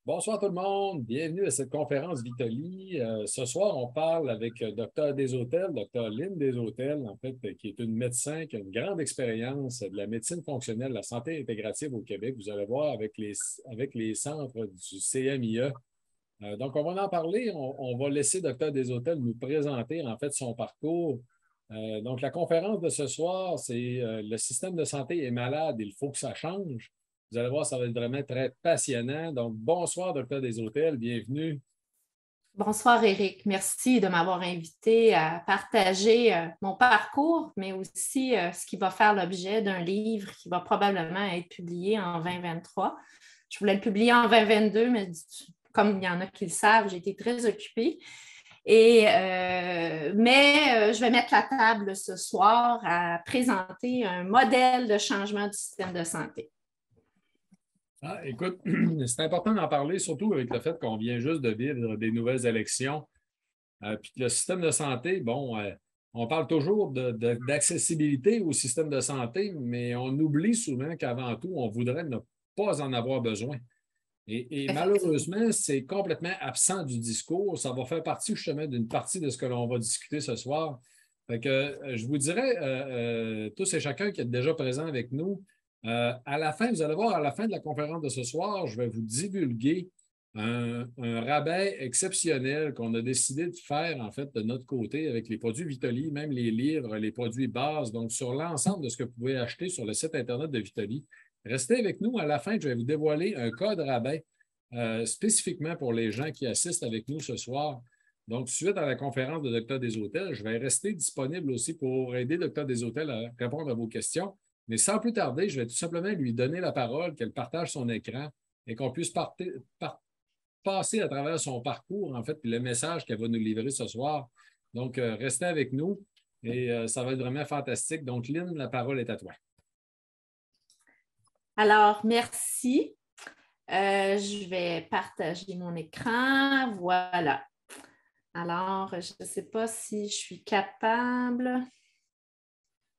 Bonsoir tout le monde, bienvenue à cette conférence Vitali. Ce soir, on parle avec Dr Deshôtels, Dr Lynn Deshôtels, en fait, qui est une médecin qui a une grande expérience de la médecine fonctionnelle, la santé intégrative au Québec. Vous allez voir avec les centres du CMIE. Donc, on va en parler. On va laisser Dr Deshôtels nous présenter en fait son parcours. Donc, la conférence de ce soir, c'est le système de santé est malade, il faut que ça change. Vous allez voir, ça va être vraiment très passionnant. Donc, bonsoir, Dr Deshôtels, bienvenue. Bonsoir Eric, merci de m'avoir invité à partager mon parcours, mais aussi ce qui va faire l'objet d'un livre qui va probablement être publié en 2023. Je voulais le publier en 2022, mais comme il y en a qui le savent, j'ai été très occupée. Je vais mettre la table ce soir à présenter un modèle de changement du système de santé. Ah, écoute, c'est important d'en parler, surtout avec le fait qu'on vient juste de vivre des nouvelles élections. Puis le système de santé, bon, on parle toujours d'accessibilité au système de santé, mais on oublie souvent qu'avant tout, on voudrait ne pas en avoir besoin. Et Effectivement. malheureusement, c'est complètement absent du discours. Ça va faire partie justement d'une partie de ce que l'on va discuter ce soir. Fait que, je vous dirais, tous et chacun qui est déjà présent avec nous, à la fin, vous allez voir, à la fin de la conférence de ce soir, je vais vous divulguer un rabais exceptionnel qu'on a décidé de faire, en fait, de notre côté avec les produits Vitali, même les livres, les produits bases, donc sur l'ensemble de ce que vous pouvez acheter sur le site Internet de Vitali. Restez avec nous. À la fin, je vais vous dévoiler un code rabais spécifiquement pour les gens qui assistent avec nous ce soir. Donc, suite à la conférence de Dr Deshôtels, je vais rester disponible aussi pour aider Dr Deshôtels à répondre à vos questions. Mais sans plus tarder, je vais tout simplement lui donner la parole, qu'elle partage son écran et qu'on puisse passer à travers son parcours, en fait, puis le message qu'elle va nous livrer ce soir. Donc, restez avec nous et ça va être vraiment fantastique. Donc, Lynn, la parole est à toi. Alors, merci. Je vais partager mon écran. Voilà. Alors, je ne sais pas si je suis capable.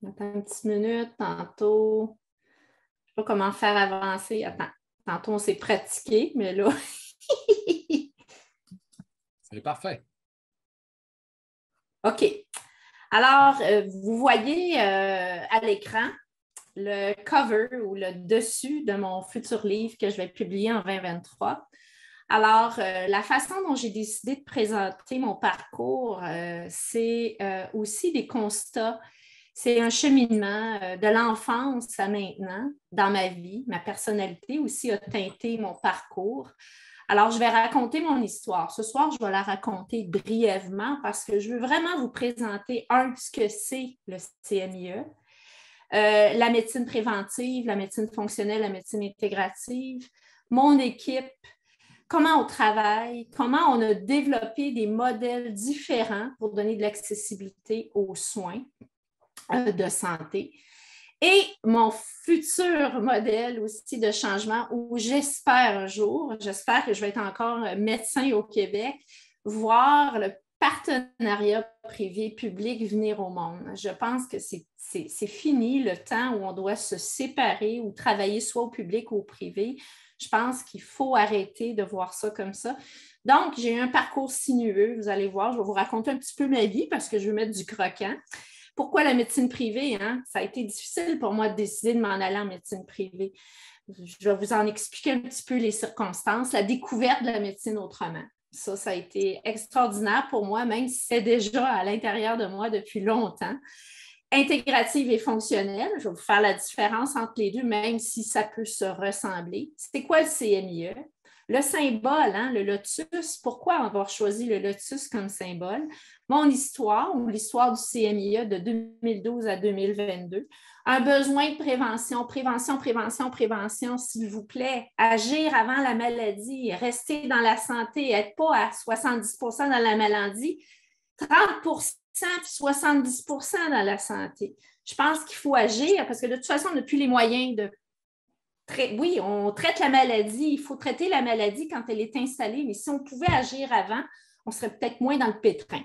Attends une petite minute, tantôt. Je ne sais pas comment faire avancer. Attends, tantôt on s'est pratiqué, mais là. C'est parfait. OK. Alors, vous voyez à l'écran le cover ou le dessus de mon futur livre que je vais publier en 2023. Alors, la façon dont j'ai décidé de présenter mon parcours, c'est aussi des constats. C'est un cheminement de l'enfance à maintenant dans ma vie. Ma personnalité aussi a teinté mon parcours. Alors, je vais raconter mon histoire. Ce soir, je vais la raconter brièvement parce que je veux vraiment vous présenter, ce que c'est le CMIE, la médecine préventive, la médecine fonctionnelle, la médecine intégrative, mon équipe, comment on travaille, comment on a développé des modèles différents pour donner de l'accessibilité aux soins de santé. Et mon futur modèle aussi de changement où j'espère un jour, j'espère que je vais être encore médecin au Québec, voir le partenariat privé-public venir au monde. Je pense que c'est fini le temps où on doit se séparer ou travailler soit au public ou au privé. Je pense qu'il faut arrêter de voir ça comme ça. Donc, j'ai eu un parcours sinueux, vous allez voir, je vais vous raconter un petit peu ma vie parce que je veux mettre du croquant. Pourquoi la médecine privée? Hein? Ça a été difficile pour moi de décider de m'en aller en médecine privée. Je vais vous en expliquer un petit peu les circonstances, la découverte de la médecine autrement. Ça a été extraordinaire pour moi, même si c'est déjà à l'intérieur de moi depuis longtemps. Intégrative et fonctionnelle, je vais vous faire la différence entre les deux, même si ça peut se ressembler. C'est quoi le CMIE? Le symbole, hein, le lotus, pourquoi avoir choisi le lotus comme symbole? Mon histoire ou l'histoire du CMIE de 2012 à 2022. Un besoin de prévention, prévention, prévention, prévention, s'il vous plaît. Agir avant la maladie, rester dans la santé, être pas à 70 % dans la maladie, 30 puis 70 % dans la santé. Je pense qu'il faut agir parce que de toute façon, on n'a plus les moyens de oui, on traite la maladie, il faut traiter la maladie quand elle est installée, mais si on pouvait agir avant, on serait peut-être moins dans le pétrin.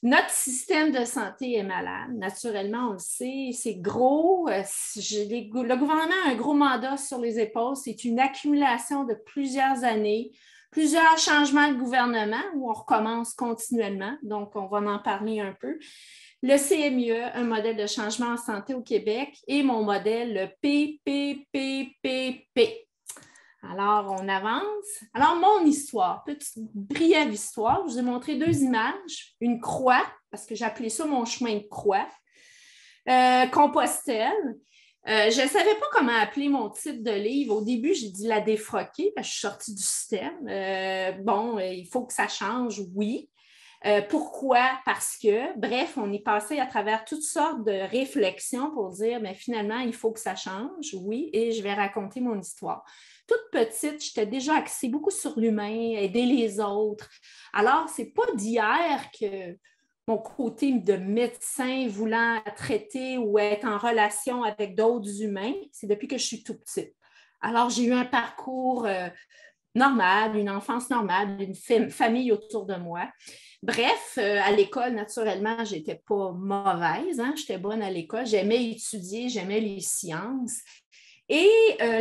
Notre système de santé est malade. Naturellement, on le sait, c'est gros. Le gouvernement a un gros mandat sur les épaules. C'est une accumulation de plusieurs années, plusieurs changements de gouvernement où on recommence continuellement. Donc, on va en parler un peu. Le CMUE, un modèle de changement en santé au Québec, et mon modèle, le PPPPP. Alors, on avance. Alors, mon histoire, petite brève histoire. Je vous ai montré 2 images. Une croix, parce que j'appelais ça mon chemin de croix. Compostelle. Je ne savais pas comment appeler mon titre de livre. Au début, j'ai dit la défroquer, parce que je suis sortie du système. Il faut que ça change, oui. Pourquoi? Parce que, bref, on est passé à travers toutes sortes de réflexions pour dire, mais finalement, il faut que ça change, oui, et je vais raconter mon histoire. Toute petite, j'étais déjà axée beaucoup sur l'humain, aider les autres. Alors, ce n'est pas d'hier que mon côté de médecin voulant traiter ou être en relation avec d'autres humains, c'est depuis que je suis tout petite. Alors, j'ai eu un parcours normal, une enfance normale, une famille autour de moi. Bref, à l'école, naturellement, je n'étais pas mauvaise, hein? J'étais bonne à l'école, j'aimais étudier, j'aimais les sciences. Et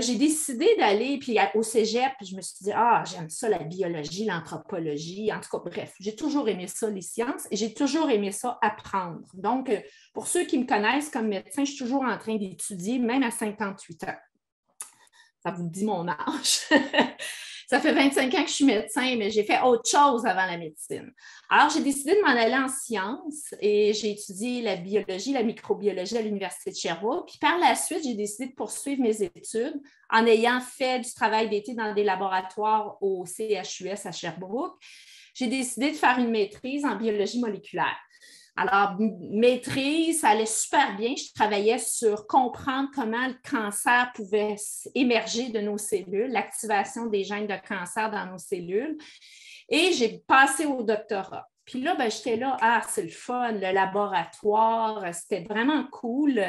j'ai décidé d'aller, puis au cégep, je me suis dit, j'aime ça, la biologie, l'anthropologie, en tout cas, bref, j'ai toujours aimé ça, les sciences, et j'ai toujours aimé ça, apprendre. Donc, pour ceux qui me connaissent comme médecin, je suis toujours en train d'étudier, même à 58 ans. Ça vous dit mon âge. Ça fait 25 ans que je suis médecin, mais j'ai fait autre chose avant la médecine. Alors, j'ai décidé de m'en aller en sciences et j'ai étudié la biologie, la microbiologie à l'Université de Sherbrooke. Puis par la suite, j'ai décidé de poursuivre mes études en ayant fait du travail d'été dans des laboratoires au CHUS à Sherbrooke. J'ai décidé de faire une maîtrise en biologie moléculaire. Alors, maîtrise, ça allait super bien. Je travaillais sur comprendre comment le cancer pouvait émerger de nos cellules, l'activation des gènes de cancer dans nos cellules. Et j'ai passé au doctorat. Puis là, j'étais là, c'est le fun, le laboratoire, c'était vraiment cool.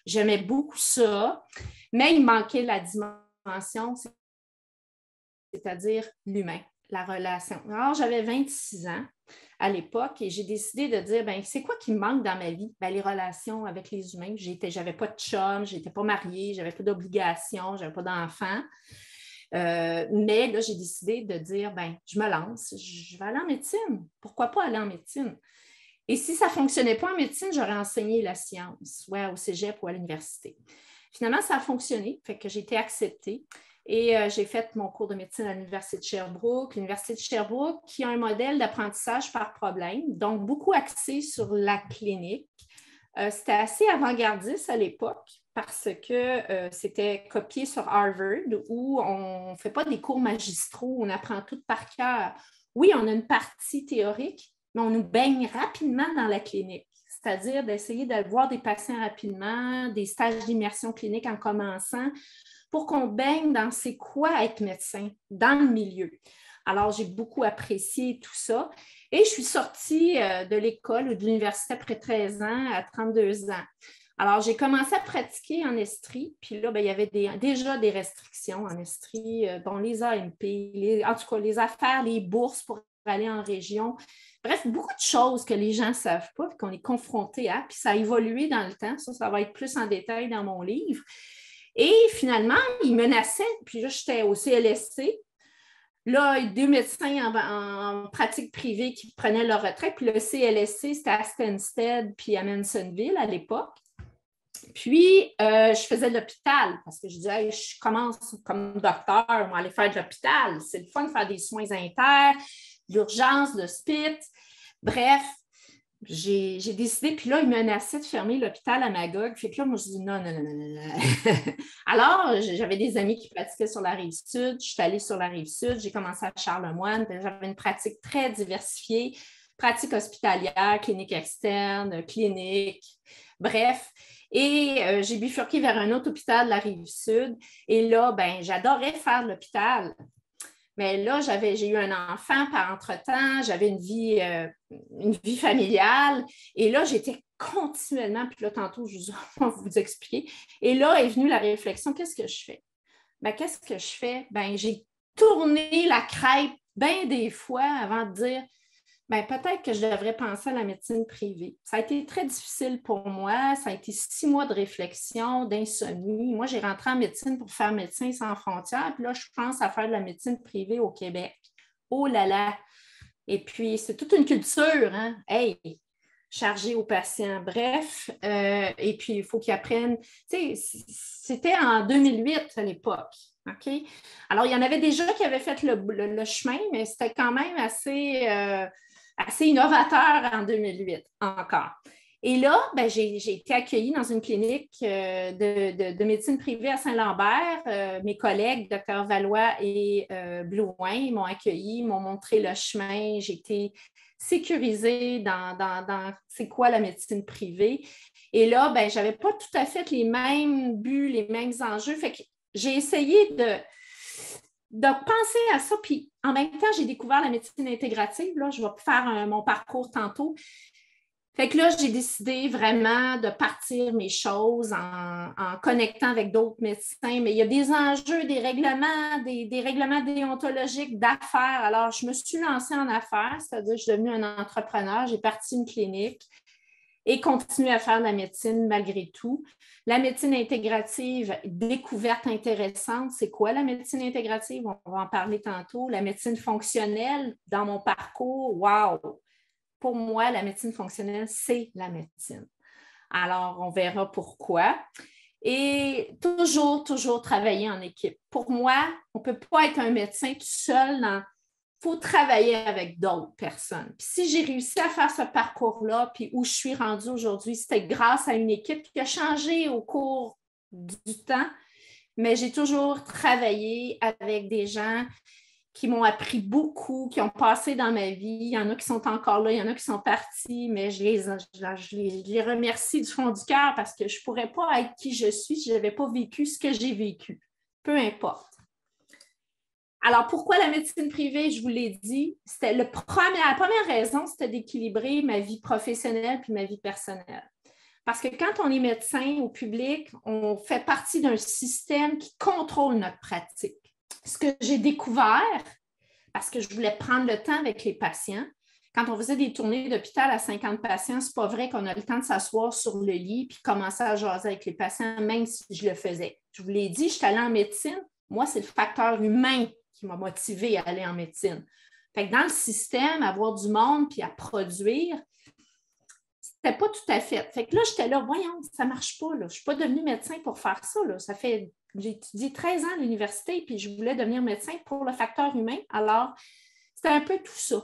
J'aimais beaucoup ça, mais il manquait la dimension, c'est-à-dire l'humain, la relation. Alors, j'avais 26 ans à l'époque et j'ai décidé de dire, c'est quoi qui me manque dans ma vie? Les relations avec les humains. Je n'avais pas de chum, je n'étais pas mariée, je n'avais pas d'obligation, je n'avais pas d'enfant. Mais là, j'ai décidé de dire, je me lance, je vais aller en médecine. Pourquoi pas aller en médecine? Et si ça ne fonctionnait pas en médecine, j'aurais enseigné la science, au cégep ou à l'université. Finalement, ça a fonctionné, fait que j'ai été acceptée. Et j'ai fait mon cours de médecine à l'Université de Sherbrooke. L'Université de Sherbrooke qui a un modèle d'apprentissage par problème, donc beaucoup axé sur la clinique. C'était assez avant-gardiste à l'époque parce que c'était copié sur Harvard où on ne fait pas des cours magistraux, on apprend tout par cœur. Oui, on a une partie théorique, mais on nous baigne rapidement dans la clinique. C'est-à-dire d'essayer de voir des patients rapidement, des stages d'immersion clinique en commençant, pour qu'on baigne dans c'est quoi être médecin dans le milieu. Alors, j'ai beaucoup apprécié tout ça. Et je suis sortie de l'école ou de l'université après 13 ans à 32 ans. Alors, j'ai commencé à pratiquer en Estrie. Puis là, il y avait déjà des restrictions en Estrie. Les AMP, en tout cas, les affaires, les bourses pour aller en région. Bref, beaucoup de choses que les gens ne savent pas et qu'on est confronté à. Puis ça a évolué dans le temps. Ça va être plus en détail dans mon livre. Et finalement, ils menaçaient. Puis là, j'étais au CLSC. Là, 2 médecins en pratique privée qui prenaient leur retraite. Puis le CLSC, c'était à Stansted puis à Mansonville à l'époque. Puis, je faisais de l'hôpital parce que je disais, je commence comme docteur, on va aller faire de l'hôpital. C'est le fun de faire des soins inter, l'urgence, l'hospice. Bref, j'ai décidé, puis là, ils menaçaient de fermer l'hôpital à Magog. Fait que là, moi, je dis non. Alors, j'avais des amis qui pratiquaient sur la Rive-Sud. Je suis allée sur la Rive-Sud. J'ai commencé à Charlemagne. J'avais une pratique très diversifiée. Pratique hospitalière, clinique externe, clinique, bref. Et j'ai bifurqué vers un autre hôpital de la Rive-Sud. Et là, j'adorais faire l'hôpital. Mais là, j'ai eu un enfant par entre-temps, j'avais une vie familiale. Et là, j'étais continuellement, puis là, tantôt, je vais vous expliquer. Et là est venue la réflexion, qu'est-ce que je fais? Qu'est-ce que je fais? J'ai tourné la crêpe bien des fois avant de dire, Bien, peut-être que je devrais penser à la médecine privée. Ça a été très difficile pour moi. Ça a été 6 mois de réflexion, d'insomnie. Moi, j'ai rentré en médecine pour faire Médecins sans frontières. Puis là, je pense à faire de la médecine privée au Québec. Oh là là! Et puis, c'est toute une culture, hein? Hey! Chargé aux patients. Bref, et puis il faut qu'ils apprennent. Tu sais, c'était en 2008 à l'époque. OK? Alors, il y en avait déjà qui avaient fait le chemin, mais c'était quand même assez innovateur en 2008 encore. Et là, ben, j'ai été accueillie dans une clinique de médecine privée à Saint-Lambert. Mes collègues, Dr Valois et Blouin, m'ont accueillie, m'ont montré le chemin. J'ai été sécurisée dans c'est quoi la médecine privée. Et là, ben, je n'avais pas tout à fait les mêmes buts, les mêmes enjeux. Fait que j'ai essayé de penser à ça. Puis en même temps, j'ai découvert la médecine intégrative. Là, je vais faire mon parcours tantôt. Fait que là, j'ai décidé vraiment de partir mes choses en connectant avec d'autres médecins. Mais il y a des enjeux, des règlements déontologiques d'affaires. Alors, je me suis lancée en affaires, c'est-à-dire que je suis devenue un entrepreneur. J'ai parti une clinique et continué à faire de la médecine malgré tout. La médecine intégrative, découverte intéressante. C'est quoi la médecine intégrative? On va en parler tantôt. La médecine fonctionnelle, dans mon parcours, wow! Pour moi, la médecine fonctionnelle, c'est la médecine. Alors, on verra pourquoi. Et toujours travailler en équipe. Pour moi, on ne peut pas être un médecin tout seul. Il faut travailler avec d'autres personnes. Puis si j'ai réussi à faire ce parcours-là, puis où je suis rendue aujourd'hui, c'était grâce à une équipe qui a changé au cours du temps, mais j'ai toujours travaillé avec des gens qui m'ont appris beaucoup, qui ont passé dans ma vie. Il y en a qui sont encore là, il y en a qui sont partis, mais je les remercie du fond du cœur parce que je ne pourrais pas être qui je suis si je n'avais pas vécu ce que j'ai vécu. Peu importe. Alors, pourquoi la médecine privée? Je vous l'ai dit, c'était la première raison, c'était d'équilibrer ma vie professionnelle puis ma vie personnelle. Parce que quand on est médecin au public, on fait partie d'un système qui contrôle notre pratique. Ce que j'ai découvert, parce que je voulais prendre le temps avec les patients, quand on faisait des tournées d'hôpital à 50 patients, ce n'est pas vrai qu'on a le temps de s'asseoir sur le lit puis commencer à jaser avec les patients, même si je le faisais. Je vous l'ai dit, je suis allée en médecine. Moi, c'est le facteur humain qui m'a motivée à aller en médecine. Fait que dans le système, avoir du monde puis à produire, c'était pas tout à fait. Fait que là, j'étais là, voyons, ça marche pas. Là. Je ne suis pas devenue médecin pour faire ça. Là. J'ai étudié 13 ans à l'université, puis je voulais devenir médecin pour le facteur humain. Alors, c'était un peu tout ça.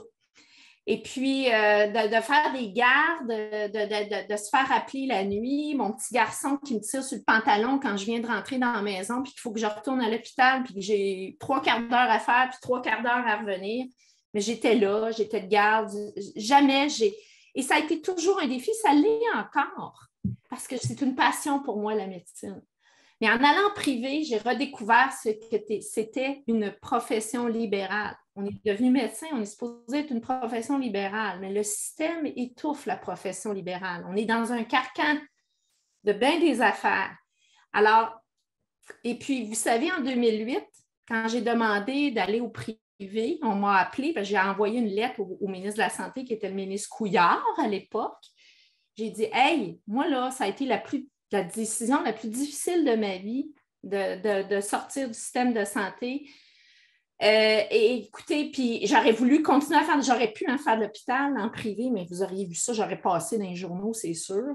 Et puis, de faire des gardes, de se faire appeler la nuit, mon petit garçon qui me tire sur le pantalon quand je viens de rentrer dans la maison, puis qu'il faut que je retourne à l'hôpital, puis que j'ai 3/4 d'heure à faire, puis 3/4 d'heure à revenir. Mais j'étais là, j'étais de garde. Jamais j'ai... Et ça a été toujours un défi, ça l'est encore, parce que c'est une passion pour moi, la médecine. Mais en allant en privé, j'ai redécouvert ce que c'était une profession libérale. On est devenu médecin, on est supposé être une profession libérale, mais le système étouffe la profession libérale. On est dans un carcan de bien des affaires. Alors, et puis, vous savez, en 2008, quand j'ai demandé d'aller au privé, on m'a appelé, j'ai envoyé une lettre au ministre de la Santé, qui était le ministre Couillard à l'époque. J'ai dit, hey, moi, là, ça a été la décision la plus difficile de ma vie de sortir du système de santé. Et écoutez, puis j'aurais voulu continuer à faire, j'aurais pu faire de l'hôpital en privé, mais vous auriez vu ça, j'aurais passé dans les journaux, c'est sûr.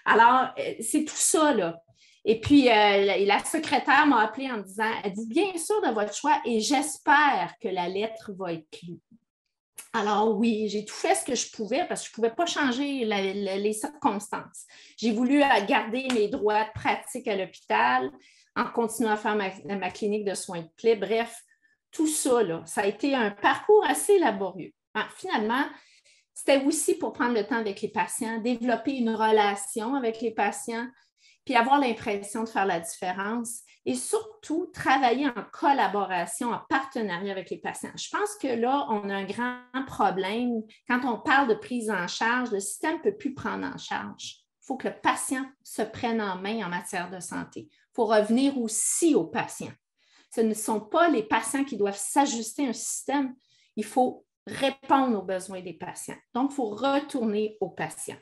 Alors, c'est tout ça, là. Et puis, la secrétaire m'a appelée en me disant, elle dit bien sûr de votre choix et j'espère que la lettre va être lue. Alors oui, j'ai tout fait ce que je pouvais parce que je ne pouvais pas changer les circonstances. J'ai voulu garder mes droits de pratique à l'hôpital en continuant à faire ma clinique de soins de plaie. Bref, tout ça, là, ça a été un parcours assez laborieux. Finalement, c'était aussi pour prendre le temps avec les patients, développer une relation avec les patients, puis avoir l'impression de faire la différence et surtout travailler en collaboration, en partenariat avec les patients. Je pense que là, on a un grand problème. Quand on parle de prise en charge, le système ne peut plus prendre en charge. Il faut que le patient se prenne en main en matière de santé. Il faut revenir aussi aux patients. Ce ne sont pas les patients qui doivent s'ajuster à un système. Il faut répondre aux besoins des patients. Donc, il faut retourner aux patients.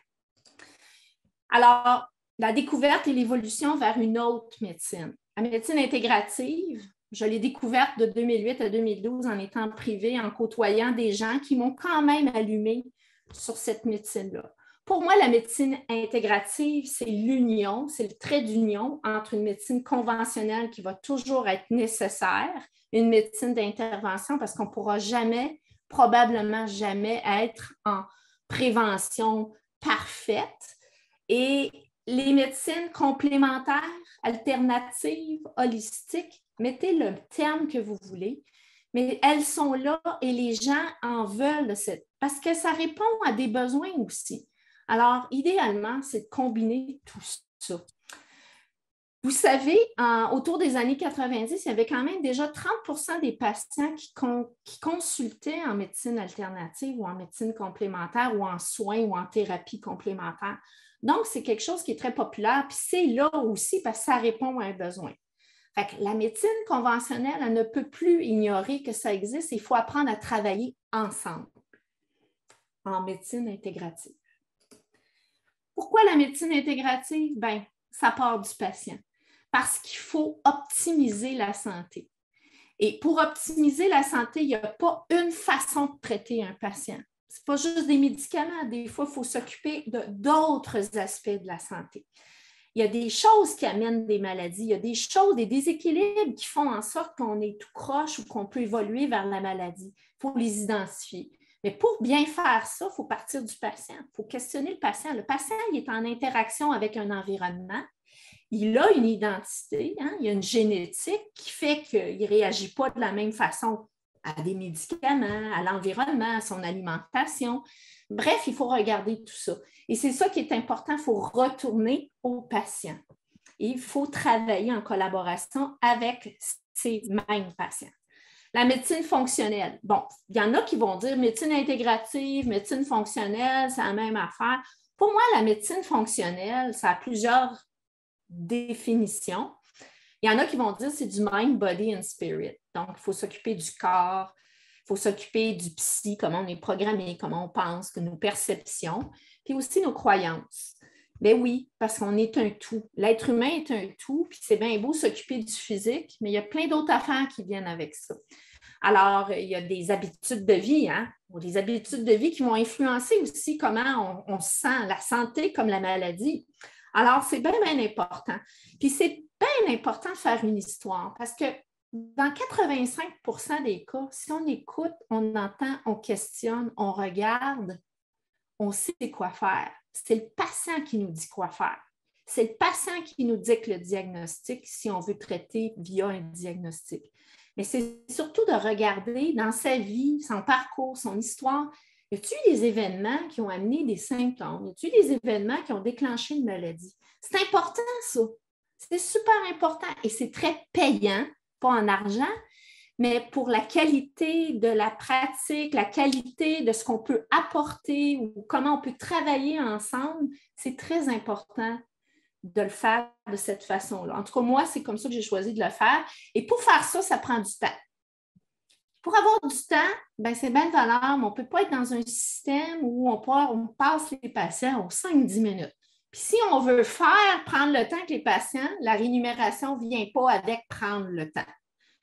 Alors, la découverte et l'évolution vers une autre médecine. La médecine intégrative, je l'ai découverte de 2008 à 2012 en étant privée, en côtoyant des gens qui m'ont quand même allumé sur cette médecine-là. Pour moi, la médecine intégrative, c'est l'union, c'est le trait d'union entre une médecine conventionnelle qui va toujours être nécessaire, une médecine d'intervention, parce qu'on ne pourra jamais, probablement jamais, être en prévention parfaite. Et les médecines complémentaires, alternatives, holistiques, mettez le terme que vous voulez, mais elles sont là et les gens en veulent parce que ça répond à des besoins aussi. Alors, idéalement, c'est de combiner tout ça. Vous savez, autour des années 90, il y avait quand même déjà 30% des patients qui consultaient en médecine alternative ou en médecine complémentaire ou en soins ou en thérapie complémentaire. Donc, c'est quelque chose qui est très populaire, puis c'est là aussi parce que ça répond à un besoin. Fait que la médecine conventionnelle, elle ne peut plus ignorer que ça existe. Il faut apprendre à travailler ensemble en médecine intégrative. Pourquoi la médecine intégrative? Bien, ça part du patient. Parce qu'il faut optimiser la santé. Et pour optimiser la santé, il n'y a pas une façon de traiter un patient. Ce n'est pas juste des médicaments. Des fois, il faut s'occuper d'autres aspects de la santé. Il y a des choses qui amènent des maladies, il y a des choses, des déséquilibres qui font en sorte qu'on est tout croche ou qu'on peut évoluer vers la maladie. Il faut les identifier. Mais pour bien faire ça, il faut partir du patient. Il faut questionner le patient. Le patient, il est en interaction avec un environnement. Il a une identité, hein? Il y a une génétique qui fait qu'il ne réagit pas de la même façon à des médicaments, à l'environnement, à son alimentation. Bref, il faut regarder tout ça. Et c'est ça qui est important, il faut retourner aux patients. Et il faut travailler en collaboration avec ces mêmes patients. La médecine fonctionnelle. Bon, il y en a qui vont dire médecine intégrative, médecine fonctionnelle, c'est la même affaire. Pour moi, la médecine fonctionnelle, ça a plusieurs définitions. Il y en a qui vont dire que c'est du mind, body and spirit. Donc, il faut s'occuper du corps, il faut s'occuper du psy, comment on est programmé, comment on pense, que nos perceptions, puis aussi nos croyances. Mais oui, parce qu'on est un tout. L'être humain est un tout, puis c'est bien beau s'occuper du physique, mais il y a plein d'autres affaires qui viennent avec ça. Alors, il y a des habitudes de vie, hein, ou des habitudes de vie qui vont influencer aussi comment on se sent, la santé comme la maladie. Alors, c'est bien, bien important. Puis, c'est bien important de faire une histoire parce que dans 85% des cas, si on écoute, on entend, on questionne, on regarde, on sait quoi faire. C'est le patient qui nous dit quoi faire. C'est le patient qui nous dicte le diagnostic si on veut traiter via un diagnostic. Mais c'est surtout de regarder dans sa vie, son parcours, son histoire. Y a-t-il des événements qui ont amené des symptômes? Y a-t-il des événements qui ont déclenché une maladie? C'est important, ça. C'est super important et c'est très payant, pas en argent, mais pour la qualité de la pratique, la qualité de ce qu'on peut apporter ou comment on peut travailler ensemble, c'est très important de le faire de cette façon-là. En tout cas, moi, c'est comme ça que j'ai choisi de le faire. Et pour faire ça, ça prend du temps. Pour avoir du temps, ben c'est bien de valeur, mais on ne peut pas être dans un système où on passe les patients aux 5-10 minutes. Puis si on veut prendre le temps avec les patients, la rémunération ne vient pas avec prendre le temps.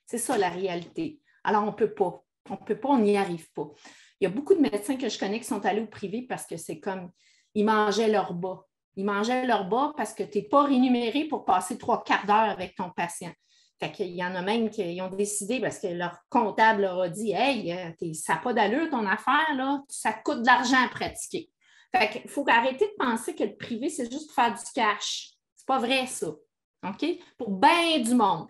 C'est ça la réalité. Alors, on ne peut pas. On n'y arrive pas. Il y a beaucoup de médecins que je connais qui sont allés au privé parce que c'est comme, ils mangeaient leur bas. Ils mangeaient leur bas parce que tu n'es pas rémunéré pour passer 3/4 d'heure avec ton patient. Fait qu'il y en a même qui ont décidé parce que leur comptable leur a dit « Hey, ça n'a pas d'allure ton affaire, là, ça coûte de l'argent à pratiquer. » Fait qu'il faut arrêter de penser que le privé, c'est juste pour faire du cash. C'est pas vrai, ça. OK? Pour bien du monde.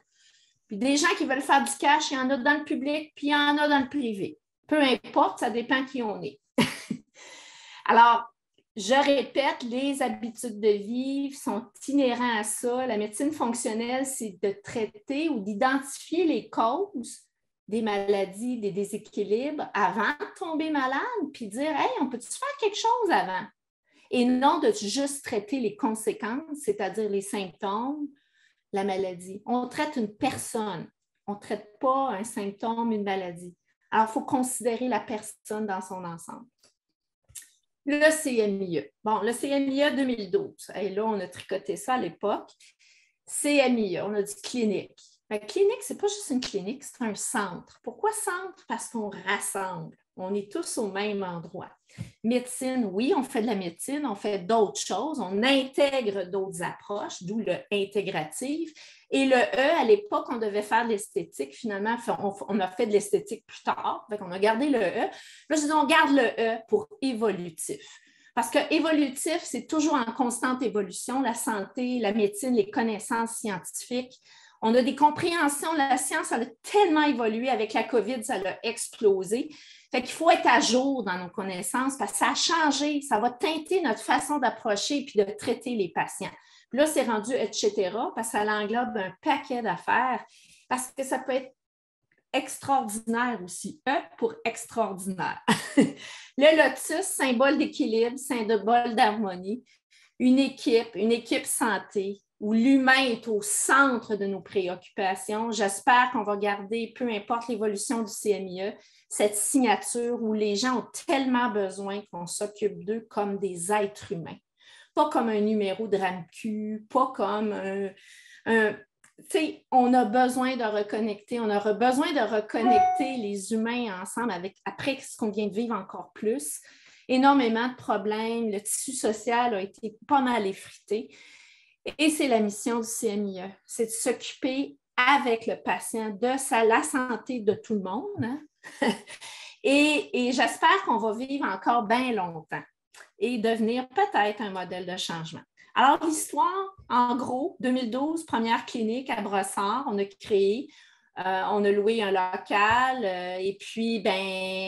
Puis des gens qui veulent faire du cash, il y en a dans le public, puis il y en a dans le privé. Peu importe, ça dépend qui on est. Alors, je répète, les habitudes de vie sont inhérentes à ça. La médecine fonctionnelle, c'est de traiter ou d'identifier les causes des maladies, des déséquilibres avant de tomber malade, puis dire « Hey, on peut-tu faire quelque chose avant? » Et non de juste traiter les conséquences, c'est-à-dire les symptômes, la maladie. On traite une personne. On ne traite pas un symptôme, une maladie. Alors, il faut considérer la personne dans son ensemble. Le CMIE. Bon, le CMIE 2012. Et là, on a tricoté ça à l'époque. CMIE, on a dit clinique. La clinique, ce n'est pas juste une clinique, c'est un centre. Pourquoi centre? Parce qu'on rassemble. On est tous au même endroit. Médecine, oui, on fait de la médecine, on fait d'autres choses, on intègre d'autres approches, d'où le intégratif. Et le E, à l'époque, on devait faire de l'esthétique. Finalement, on a fait de l'esthétique plus tard. On a gardé le E. Là, je dis, on garde le E pour évolutif. Parce que évolutif, c'est toujours en constante évolution. La santé, la médecine, les connaissances scientifiques. On a des compréhensions. La science, elle a tellement évolué avec la COVID, ça a explosé. Fait qu'il faut être à jour dans nos connaissances parce que ça a changé. Ça va teinter notre façon d'approcher et de traiter les patients. Puis là, c'est rendu etc. parce que ça englobe un paquet d'affaires parce que ça peut être extraordinaire aussi. E pour extraordinaire. Le lotus, symbole d'équilibre, symbole d'harmonie. Une équipe santé, où l'humain est au centre de nos préoccupations. J'espère qu'on va garder, peu importe l'évolution du CMIE, cette signature où les gens ont tellement besoin qu'on s'occupe d'eux comme des êtres humains. Pas comme un numéro de RAMQ, pas comme on a besoin de reconnecter, on aura besoin de reconnecter les humains ensemble après ce qu'on vient de vivre encore plus. Énormément de problèmes, le tissu social a été pas mal effrité. Et c'est la mission du CMIE, c'est de s'occuper avec le patient de la santé de tout le monde. Hein? et j'espère qu'on va vivre encore bien longtemps et devenir peut-être un modèle de changement. Alors, l'histoire, en gros, 2012, première clinique à Brossard, on a créé, on a loué un local et puis,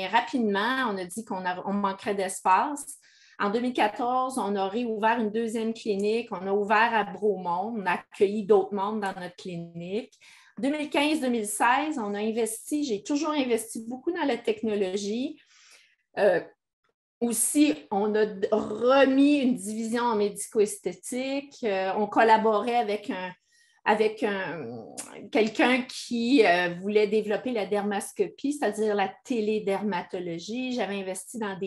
rapidement, on a dit qu'on manquerait d'espace. En 2014, on a réouvert une deuxième clinique. On a ouvert à Bromont. On a accueilli d'autres membres dans notre clinique. En 2015-2016, on a investi, j'ai toujours investi beaucoup dans la technologie. Aussi, on a remis une division en médico-esthétique. On collaborait avec quelqu'un qui voulait développer la dermascopie, c'est-à-dire la télédermatologie. J'avais investi dans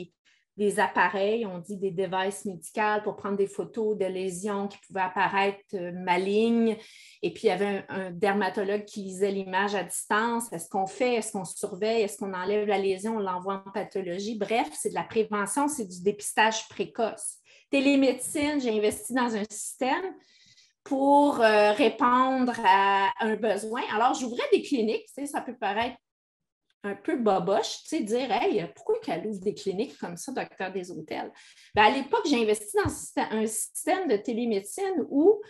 des appareils, on dit des devices médicales pour prendre des photos de lésions qui pouvaient apparaître malignes. Et puis, il y avait un dermatologue qui lisait l'image à distance. Est-ce qu'on fait? Est-ce qu'on surveille? Est-ce qu'on enlève la lésion? On l'envoie en pathologie? Bref, c'est de la prévention, c'est du dépistage précoce. Télémédecine, j'ai investi dans un système pour répondre à un besoin. Alors, j'ouvrais des cliniques, ça peut paraître un peu boboche, dire « Hey, pourquoi qu'elle ouvre des cliniques comme ça, docteur des hôtels? » À l'époque, j'ai investi dans un système de télémédecine où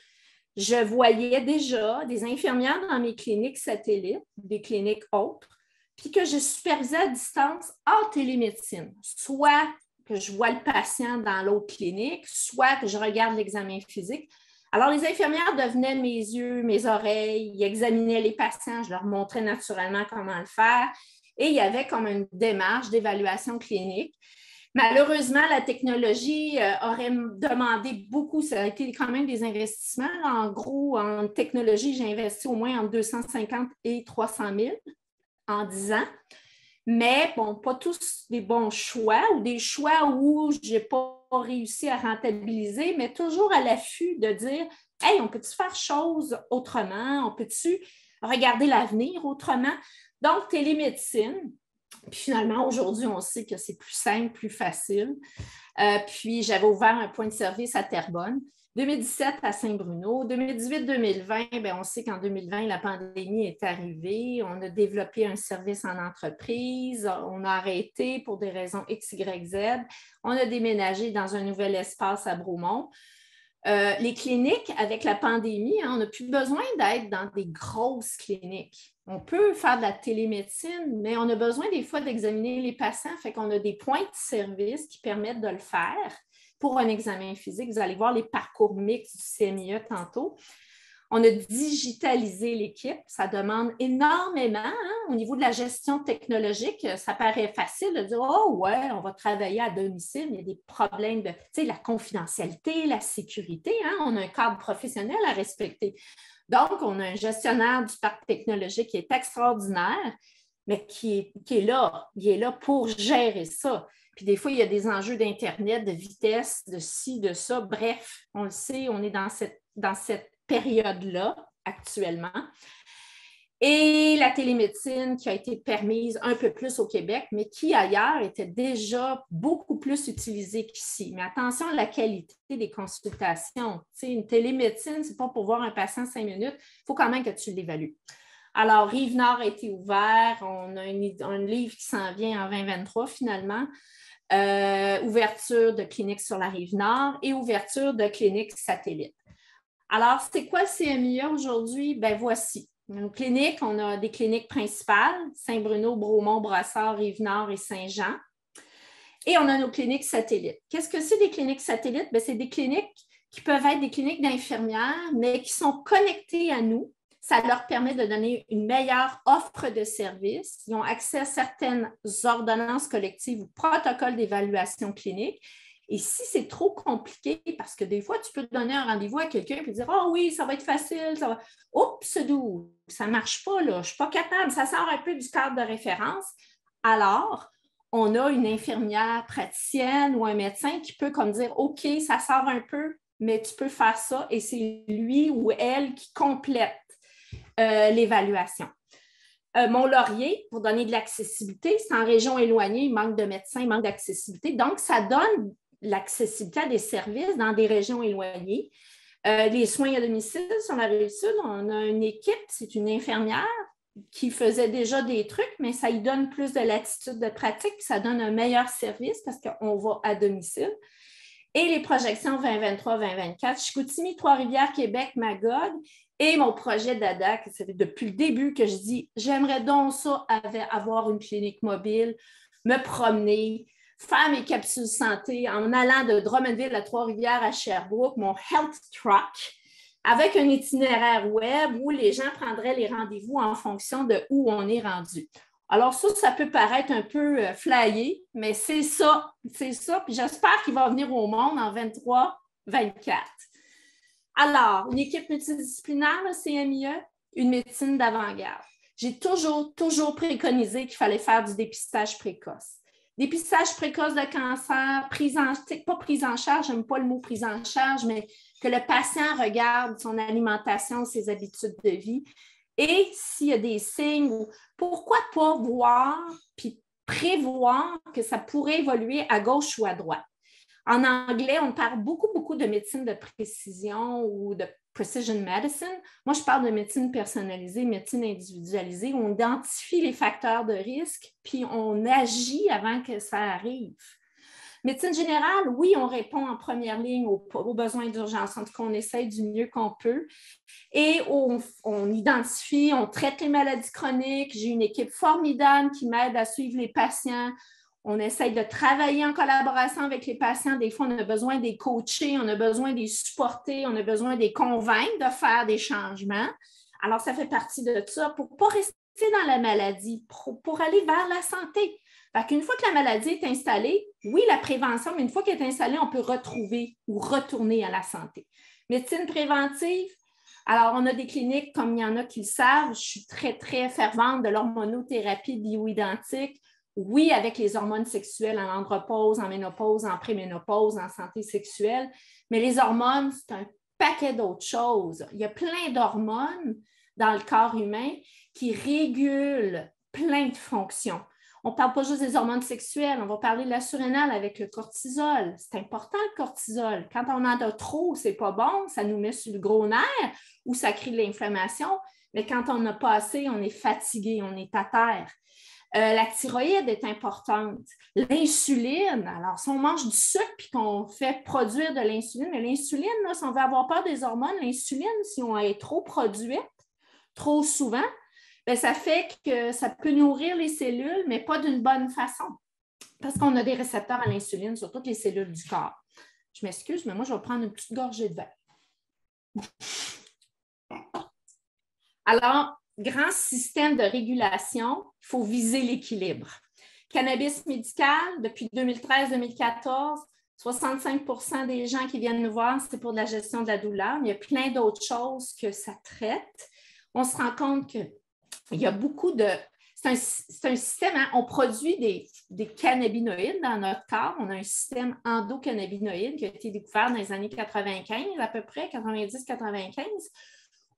je voyais déjà des infirmières dans mes cliniques satellites, des cliniques autres, puis que je supervisais à distance en télémédecine. Soit que je vois le patient dans l'autre clinique, soit que je regarde l'examen physique. Alors, les infirmières devenaient mes yeux, mes oreilles, ils examinaient les patients, je leur montrais naturellement comment le faire. Et il y avait comme une démarche d'évaluation clinique. Malheureusement, la technologie aurait demandé beaucoup. Ça a été quand même des investissements. En gros, en technologie, j'ai investi au moins entre 250 et 300 000 en 10 ans. Mais bon, pas tous des bons choix ou des choix où je n'ai pas réussi à rentabiliser, mais toujours à l'affût de dire « Hey, on peut-tu faire choses autrement? On peut-tu regarder l'avenir autrement? » Donc, télémédecine. Puis finalement, aujourd'hui, on sait que c'est plus simple, plus facile. Puis j'avais ouvert un point de service à Terrebonne. 2017 à Saint-Bruno. 2018-2020, on sait qu'en 2020, la pandémie est arrivée. On a développé un service en entreprise. On a arrêté pour des raisons X, Y, Z. On a déménagé dans un nouvel espace à Bromont. Les cliniques, avec la pandémie, on n'a plus besoin d'être dans des grosses cliniques. On peut faire de la télémédecine, mais on a besoin des fois d'examiner les patients. Fait qu'on a des points de service qui permettent de le faire pour un examen physique. Vous allez voir les parcours mixtes du CMIE tantôt. On a digitalisé l'équipe. Ça demande énormément au niveau de la gestion technologique. Ça paraît facile de dire « Oh ouais, on va travailler à domicile. » Il y a des problèmes de la confidentialité, la sécurité. On a un cadre professionnel à respecter. Donc, on a un gestionnaire du parc technologique qui est extraordinaire. mais qui est là. Il est là pour gérer ça. Puis des fois, il y a des enjeux d'Internet, de vitesse, de ci, de ça. Bref, on le sait, on est dans cette période-là actuellement. Et la télémédecine qui a été permise un peu plus au Québec, mais qui ailleurs était déjà beaucoup plus utilisée qu'ici. Mais attention à la qualité des consultations. Tu sais, une télémédecine, ce n'est pas pour voir un patient 5 minutes, il faut quand même que tu l'évalues. Alors, Rive-Nord a été ouvert, on a un livre qui s'en vient en 2023 finalement, ouverture de cliniques sur la Rive-Nord et ouverture de cliniques satellites. Alors, c'est quoi le CMIA aujourd'hui? Ben voici. Nos cliniques, on a des cliniques principales, Saint-Bruno, Bromont, Brassard, Rive-Nord et Saint-Jean. Et on a nos cliniques satellites. Qu'est-ce que c'est des cliniques satellites? Bien, c'est des cliniques qui peuvent être des cliniques d'infirmières, mais qui sont connectées à nous. Ça leur permet de donner une meilleure offre de services. Ils ont accès à certaines ordonnances collectives ou protocoles d'évaluation clinique. Et si c'est trop compliqué, parce que des fois, tu peux donner un rendez-vous à quelqu'un et dire « Ah oui, ça va être facile, ça va... » Oups, ça ne marche pas, là, je ne suis pas capable, ça sort un peu du cadre de référence. Alors, on a une infirmière praticienne ou un médecin qui peut comme dire « OK, ça sort un peu, mais tu peux faire ça. » Et c'est lui ou elle qui complète l'évaluation. Mont-Laurier, pour donner de l'accessibilité, c'est en région éloignée, il manque de médecins, il manque d'accessibilité. Donc, ça donne l'accessibilité à des services dans des régions éloignées. Les soins à domicile sur la Rive-Sud, on a une équipe, c'est une infirmière qui faisait déjà des trucs, mais ça y donne plus de latitude de pratique, puis ça donne un meilleur service parce qu'on va à domicile. Et les projections 2023-2024, Chicoutimi, Trois-Rivières, Québec, Magog, et mon projet d'ADA, c'est depuis le début que je dis, j'aimerais donc ça avoir une clinique mobile, me promener, faire mes capsules santé en allant de Drummondville à Trois-Rivières à Sherbrooke, mon Health Truck, avec un itinéraire web où les gens prendraient les rendez-vous en fonction de où on est rendu. Alors ça peut paraître un peu flyé, mais c'est ça. Puis j'espère qu'il va venir au monde en 23-24. Alors, une équipe multidisciplinaire, le CMIE, une médecine d'avant-garde. J'ai toujours préconisé qu'il fallait faire du dépistage précoce. Dépistage précoce de cancer, pas prise en charge, j'aime pas le mot prise en charge, mais que le patient regarde son alimentation, ses habitudes de vie. Et s'il y a des signes, pourquoi pas voir puis prévoir que ça pourrait évoluer à gauche ou à droite. En anglais, on parle beaucoup de médecine de précision ou de precision medicine. Moi, je parle de médecine personnalisée, médecine individualisée, où on identifie les facteurs de risque, puis on agit avant que ça arrive. Médecine générale, oui, on répond en première ligne aux besoins d'urgence, en tout cas, on essaye du mieux qu'on peut. Et on identifie, on traite les maladies chroniques. J'ai une équipe formidable qui m'aide à suivre les patients. On essaye de travailler en collaboration avec les patients. Des fois, on a besoin de les coacher, on a besoin de les supporter, on a besoin de les convaincre de faire des changements. Alors, ça fait partie de ça pour ne pas rester dans la maladie, pour aller vers la santé. Fait qu'une fois que la maladie est installée, oui, la prévention, mais une fois qu'elle est installée, on peut retrouver ou retourner à la santé. Médecine préventive, alors on a des cliniques, comme il y en a qui le savent, je suis très fervente de l'hormonothérapie bioidentique. Oui, avec les hormones sexuelles en andropause, en ménopause, en préménopause, en santé sexuelle, mais les hormones, c'est un paquet d'autres choses. Il y a plein d'hormones dans le corps humain qui régulent plein de fonctions. On ne parle pas juste des hormones sexuelles, on va parler de la surrénale avec le cortisol. C'est important le cortisol. Quand on en a trop, ce n'est pas bon, ça nous met sur le gros nerf ou ça crée de l'inflammation. Mais quand on n'a pas assez, on est fatigué, on est à terre. La thyroïde est importante. L'insuline, alors si on mange du sucre et qu'on fait produire de l'insuline, mais l'insuline, là, si on veut avoir peur des hormones, l'insuline, si on est trop produite, trop souvent, bien, ça fait que ça peut nourrir les cellules, mais pas d'une bonne façon. Parce qu'on a des récepteurs à l'insuline sur toutes les cellules du corps. Je m'excuse, mais moi, je vais prendre une petite gorgée de vin. Alors, grand système de régulation, il faut viser l'équilibre. Cannabis médical, depuis 2013-2014, 65% des gens qui viennent nous voir, c'est pour de la gestion de la douleur. Mais il y a plein d'autres choses que ça traite. On se rend compte qu'il y a beaucoup de... c'est un système, hein, on produit des cannabinoïdes dans notre corps. On a un système endocannabinoïde qui a été découvert dans les années 95, à peu près, 90-95,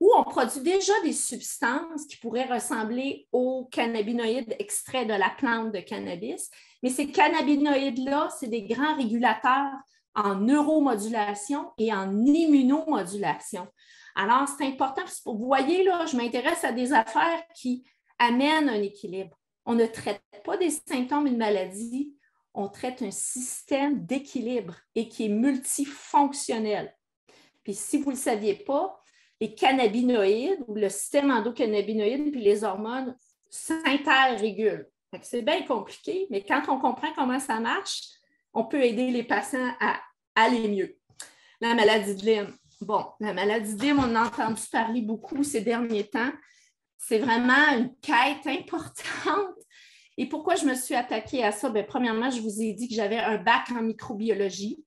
où on produit déjà des substances qui pourraient ressembler aux cannabinoïdes extraits de la plante de cannabis. Mais ces cannabinoïdes-là, c'est des grands régulateurs en neuromodulation et en immunomodulation. Alors, c'est important, parce que vous voyez, là, je m'intéresse à des affaires qui amènent un équilibre. On ne traite pas des symptômes d'une maladie, on traite un système d'équilibre et qui est multifonctionnel. Puis si vous ne le saviez pas, les cannabinoïdes ou le système endocannabinoïde puis les hormones s'interrégulent. C'est bien compliqué, mais quand on comprend comment ça marche, on peut aider les patients à aller mieux. La maladie de Lyme. Bon, la maladie de Lyme, on a entendu parler beaucoup ces derniers temps. C'est vraiment une quête importante. Et pourquoi je me suis attaquée à ça? Bien, premièrement, je vous ai dit que j'avais un bac en microbiologie,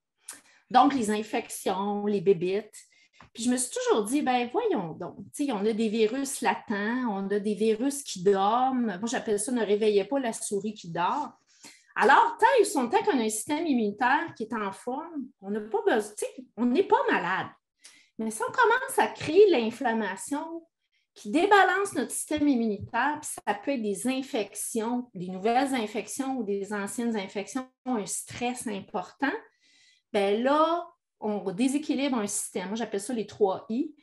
donc les infections, les bébites. Puis je me suis toujours dit, bien, voyons donc, on a des virus latents, on a des virus qui dorment. Moi, j'appelle ça « ne réveillez pas la souris qui dort ». Alors, tant qu'on a un système immunitaire qui est en forme, on n'a pas besoin, on n'est pas malade. Mais si on commence à créer l'inflammation qui débalance notre système immunitaire, puis ça peut être des infections, des nouvelles infections ou des anciennes infections, un stress important, bien là, on déséquilibre un système. Moi, j'appelle ça les 3 I,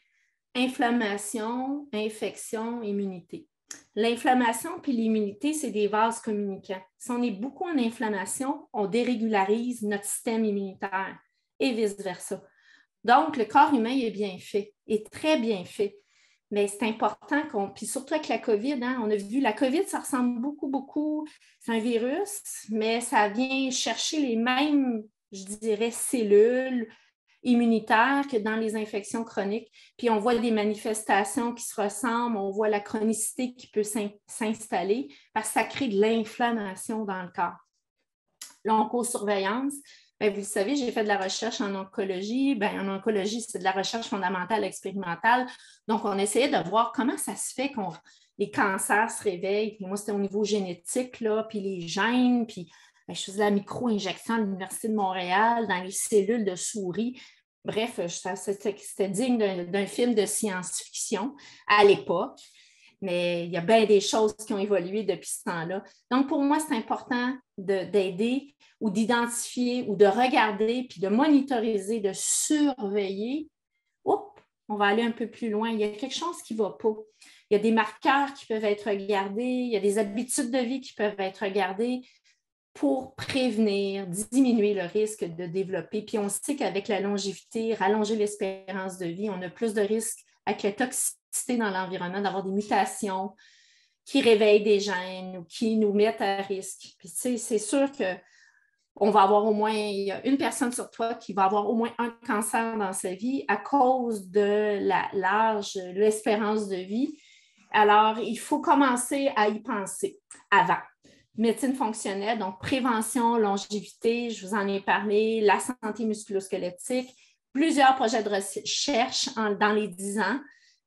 inflammation, infection, immunité. L'inflammation puis l'immunité, c'est des vases communicants. Si on est beaucoup en inflammation, on dérégularise notre système immunitaire et vice-versa. Donc, le corps humain est bien fait, est très bien fait. Mais c'est important puis surtout avec la COVID, hein, on a vu la COVID, ça ressemble beaucoup, c'est un virus, mais ça vient chercher les mêmes, je dirais, cellules immunitaires que dans les infections chroniques. Puis on voit des manifestations qui se ressemblent, on voit la chronicité qui peut s'installer parce que ça crée de l'inflammation dans le corps. L'oncosurveillance, bien, vous le savez, j'ai fait de la recherche en oncologie. Bien, en oncologie, c'est de la recherche fondamentale expérimentale. Donc, on essayait de voir comment ça se fait que les cancers se réveillent. Puis moi, c'était au niveau génétique, là, puis les gènes, puis je faisais la micro-injection à l'Université de Montréal dans les cellules de souris. Bref, c'était digne d'un film de science-fiction à l'époque. Mais il y a bien des choses qui ont évolué depuis ce temps-là. Donc, pour moi, c'est important d'aider ou d'identifier ou de regarder puis de monitoriser, de surveiller. Oups, on va aller un peu plus loin. Il y a quelque chose qui ne va pas. Il y a des marqueurs qui peuvent être regardés. Il y a des habitudes de vie qui peuvent être regardées pour prévenir, diminuer le risque de développer. Puis on sait qu'avec la longévité, rallonger l'espérance de vie, on a plus de risques avec la toxicité dans l'environnement d'avoir des mutations qui réveillent des gènes ou qui nous mettent à risque. Puis tu sais, c'est sûr qu'on va avoir il y a une personne sur 3 qui va avoir au moins un cancer dans sa vie à cause de l'espérance de vie. Alors, il faut commencer à y penser avant. Médecine fonctionnelle, donc prévention, longévité, je vous en ai parlé, la santé musculo-squelettique, plusieurs projets de recherche dans les 10 ans,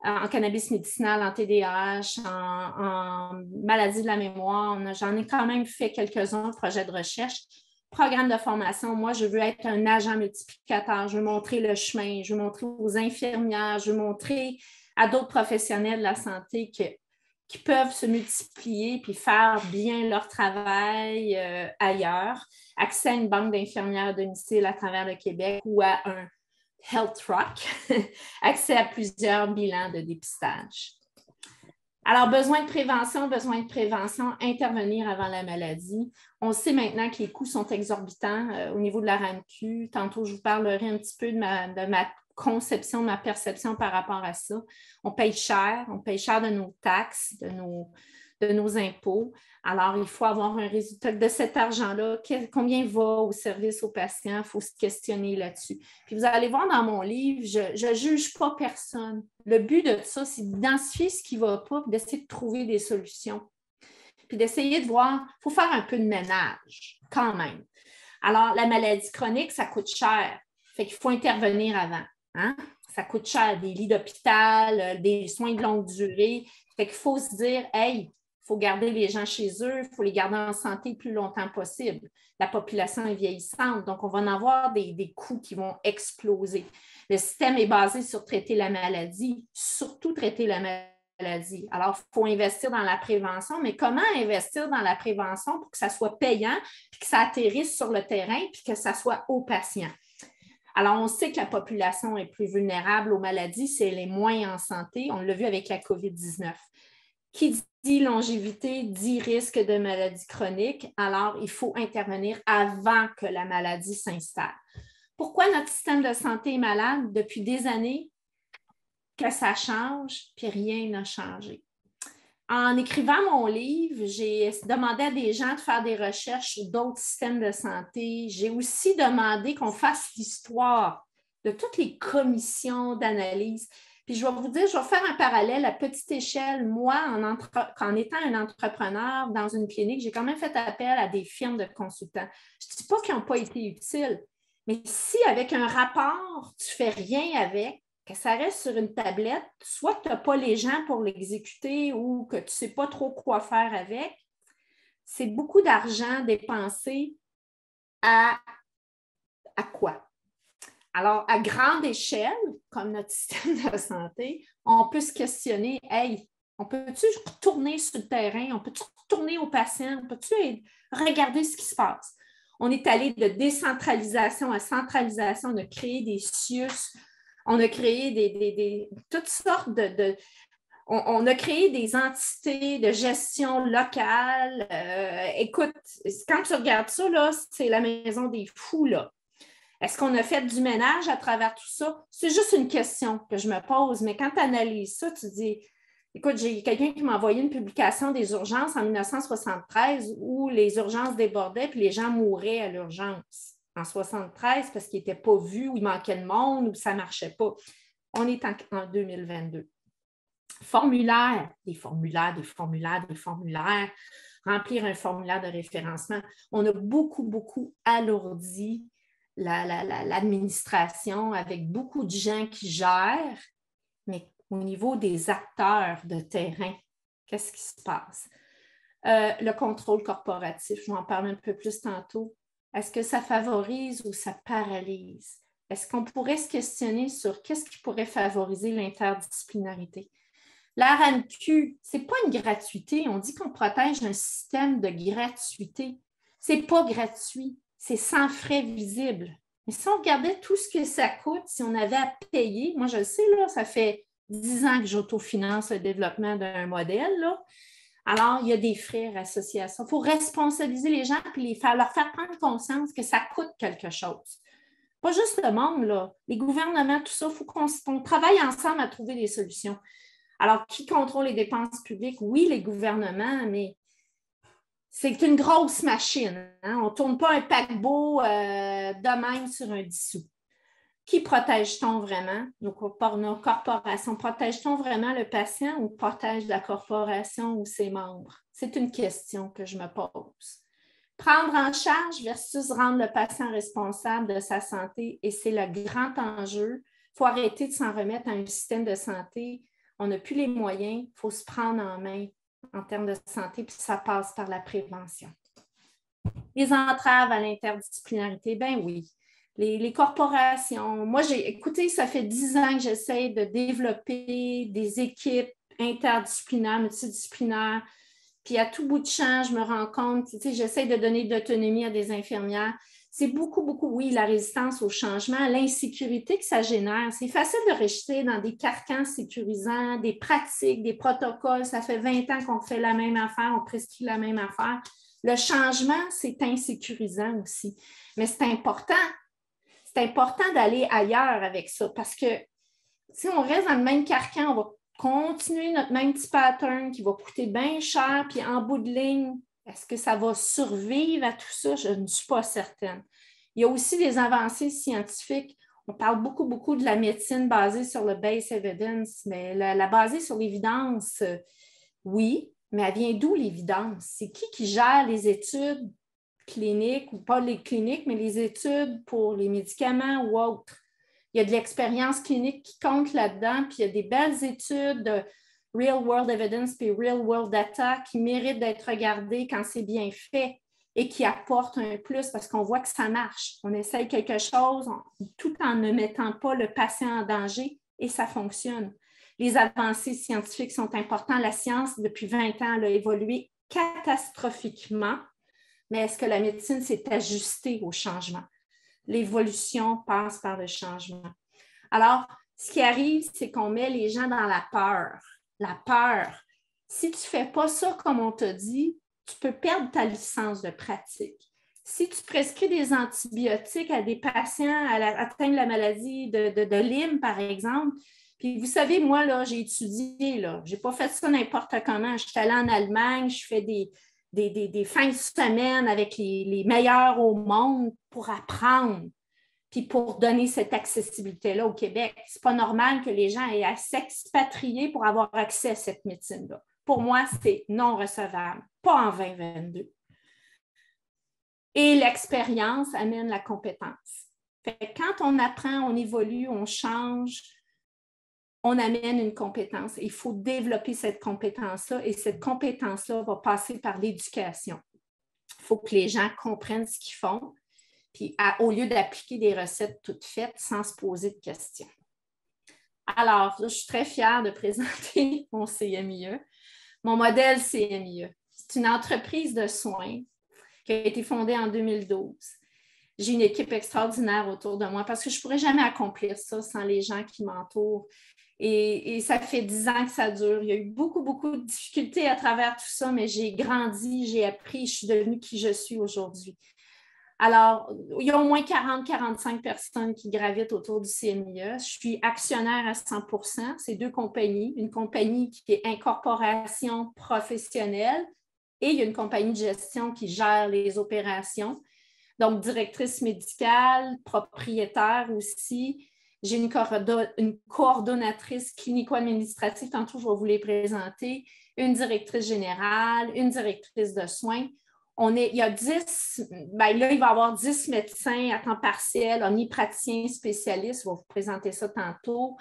en cannabis médicinal, en TDAH, en maladie de la mémoire. J'en ai quand même fait quelques-uns, projets de recherche. Programme de formation, moi, je veux être un agent multiplicateur, je veux montrer le chemin, je veux montrer aux infirmières, je veux montrer à d'autres professionnels de la santé qui peuvent se multiplier puis faire bien leur travail ailleurs. Accès à une banque d'infirmières à domicile à travers le Québec ou à un Health Rock. Accès à plusieurs bilans de dépistage. Alors, besoin de prévention, intervenir avant la maladie. On sait maintenant que les coûts sont exorbitants au niveau de la RAMQ. Tantôt, je vous parlerai un petit peu de ma conception, ma perception par rapport à ça. On paye cher de nos taxes, de nos impôts. Alors, il faut avoir un résultat de cet argent-là. Combien va au service aux patients? Il faut se questionner là-dessus. Puis vous allez voir dans mon livre, je ne juge pas personne. Le but de ça, c'est d'identifier ce qui ne va pas et d'essayer de trouver des solutions. Puis d'essayer de voir, il faut faire un peu de ménage quand même. Alors, la maladie chronique, ça coûte cher. Fait qu'il faut intervenir avant. Hein? Ça coûte cher, des lits d'hôpital, des soins de longue durée. Fait qu'il faut se dire, hey, faut garder les gens chez eux, il faut les garder en santé le plus longtemps possible. La population est vieillissante, donc on va en avoir des coûts qui vont exploser. Le système est basé sur traiter la maladie, surtout traiter la maladie. Alors, il faut investir dans la prévention, mais comment investir dans la prévention pour que ça soit payant, puis que ça atterrisse sur le terrain, puis que ça soit aux patients? Alors, on sait que la population est plus vulnérable aux maladies si elle est moins en santé. On l'a vu avec la COVID-19. Qui dit longévité dit risque de maladie chronique. Alors, il faut intervenir avant que la maladie s'installe. Pourquoi notre système de santé est malade depuis des années? Que ça change, puis rien n'a changé. En écrivant mon livre, j'ai demandé à des gens de faire des recherches sur d'autres systèmes de santé. J'ai aussi demandé qu'on fasse l'histoire de toutes les commissions d'analyse. Puis je vais vous dire, je vais faire un parallèle à petite échelle. Moi, en étant un entrepreneur dans une clinique, j'ai quand même fait appel à des firmes de consultants. Je ne dis pas qu'ils n'ont pas été utiles, mais si avec un rapport, tu ne fais rien avec, que ça reste sur une tablette, soit que tu n'as pas les gens pour l'exécuter ou que tu ne sais pas trop quoi faire avec, c'est beaucoup d'argent dépensé à quoi? Alors, à grande échelle, comme notre système de santé, on peut se questionner, hey, on peut-tu retourner sur le terrain, on peut-tu retourner aux patients, on peut-tu regarder ce qui se passe? On est allé de décentralisation à centralisation, on a créé des CIUS, on a créé toutes sortes on a créé des entités de gestion locale. Écoute, quand tu regardes ça, là, c'est la maison des fous, là. Est-ce qu'on a fait du ménage à travers tout ça? C'est juste une question que je me pose, mais quand tu analyses ça, tu dis, écoute, j'ai quelqu'un qui m'a envoyé une publication des urgences en 1973 où les urgences débordaient puis les gens mouraient à l'urgence. En 1973 parce qu'ils n'étaient pas vus ou il manquait de monde ou ça ne marchait pas. On est en 2022. Formulaire, des formulaires, remplir un formulaire de référencement. On a beaucoup alourdi l'administration avec beaucoup de gens qui gèrent, mais au niveau des acteurs de terrain, qu'est-ce qui se passe? Le contrôle corporatif, je vais en parler un peu plus tantôt. Est-ce que ça favorise ou ça paralyse? Est-ce qu'on pourrait se questionner sur qu'est-ce qui pourrait favoriser l'interdisciplinarité? La RAMQ, ce n'est pas une gratuité. On dit qu'on protège un système de gratuité. Ce n'est pas gratuit, c'est sans frais visibles. Mais si on regardait tout ce que ça coûte, si on avait à payer, moi je le sais, là, ça fait 10 ans que j'autofinance le développement d'un modèle, là. Alors, il y a des frais associés à ça. Il faut responsabiliser les gens et leur faire prendre conscience que ça coûte quelque chose. Pas juste le monde, là. Les gouvernements, tout ça, il faut qu'on travaille ensemble à trouver des solutions. Alors, qui contrôle les dépenses publiques? Oui, les gouvernements, mais c'est une grosse machine. Hein? On ne tourne pas un paquebot de même sur un dissous. Qui protège-t-on vraiment? Nos corporations, protège-t-on vraiment le patient ou protège la corporation ou ses membres? C'est une question que je me pose. Prendre en charge versus rendre le patient responsable de sa santé, et c'est le grand enjeu. Il faut arrêter de s'en remettre à un système de santé. On n'a plus les moyens, il faut se prendre en main en termes de santé, puis ça passe par la prévention. Les entraves à l'interdisciplinarité, bien oui. Les corporations, moi, écoutez, ça fait 10 ans que j'essaie de développer des équipes interdisciplinaires, multidisciplinaires, puis à tout bout de champ, je me rends compte, j'essaie de donner de l'autonomie à des infirmières. C'est beaucoup, oui, la résistance au changement, l'insécurité que ça génère. C'est facile de rester dans des carcans sécurisants, des pratiques, des protocoles. Ça fait 20 ans qu'on fait la même affaire, on prescrit la même affaire. Le changement, c'est insécurisant aussi. Mais c'est important d'aller ailleurs avec ça parce que si on reste dans le même carcan, on va continuer notre même petit pattern qui va coûter bien cher, puis en bout de ligne, est-ce que ça va survivre à tout ça? Je ne suis pas certaine. Il y a aussi des avancées scientifiques. On parle beaucoup de la médecine basée sur le base evidence, mais la basée sur l'évidence, oui, mais elle vient d'où l'évidence? C'est qui gère les études cliniques, ou pas les cliniques, mais les études pour les médicaments ou autres? Il y a de l'expérience clinique qui compte là-dedans, puis il y a des belles études real world evidence puis real world data qui méritent d'être regardés quand c'est bien fait et qui apportent un plus parce qu'on voit que ça marche. On essaye quelque chose tout en ne mettant pas le patient en danger et ça fonctionne. Les avancées scientifiques sont importantes. La science, depuis 20 ans, elle a évolué catastrophiquement, mais est-ce que la médecine s'est ajustée au changement? L'évolution passe par le changement. Alors, ce qui arrive, c'est qu'on met les gens dans la peur. La peur. Si tu ne fais pas ça comme on t'a dit, tu peux perdre ta licence de pratique. Si tu prescris des antibiotiques à des patients atteints de la maladie de Lyme, par exemple, puis vous savez, moi, là, j'ai étudié, là, je n'ai pas fait ça n'importe comment. Je suis allée en Allemagne, je fais des fins de semaine avec les meilleurs au monde pour apprendre, puis pour donner cette accessibilité-là au Québec. Ce n'est pas normal que les gens aient à s'expatrier pour avoir accès à cette médecine-là. Pour moi, c'est non recevable, pas en 2022. Et l'expérience amène la compétence. Fait que quand on apprend, on évolue, on change, on amène une compétence. Il faut développer cette compétence-là et cette compétence-là va passer par l'éducation. Il faut que les gens comprennent ce qu'ils font, puis au lieu d'appliquer des recettes toutes faites sans se poser de questions. Alors, je suis très fière de présenter mon CMIE. Mon modèle CMIE, c'est une entreprise de soins qui a été fondée en 2012. J'ai une équipe extraordinaire autour de moi parce que je ne pourrais jamais accomplir ça sans les gens qui m'entourent. Et ça fait 10 ans que ça dure. Il y a eu beaucoup, beaucoup de difficultés à travers tout ça, mais j'ai grandi, j'ai appris, je suis devenue qui je suis aujourd'hui. Alors, il y a au moins 40-45 personnes qui gravitent autour du CMIE. Je suis actionnaire à 100%. C'est 2 compagnies. Une compagnie qui est incorporation professionnelle et il y a une compagnie de gestion qui gère les opérations. Donc, directrice médicale, propriétaire aussi. J'ai une coordonnatrice clinico-administrative, tantôt je vais vous les présenter, une directrice générale, une directrice de soins. Il y a 10, là, il va y avoir 10 médecins à temps partiel, omnipraticiens spécialistes, je vais vous présenter ça tantôt.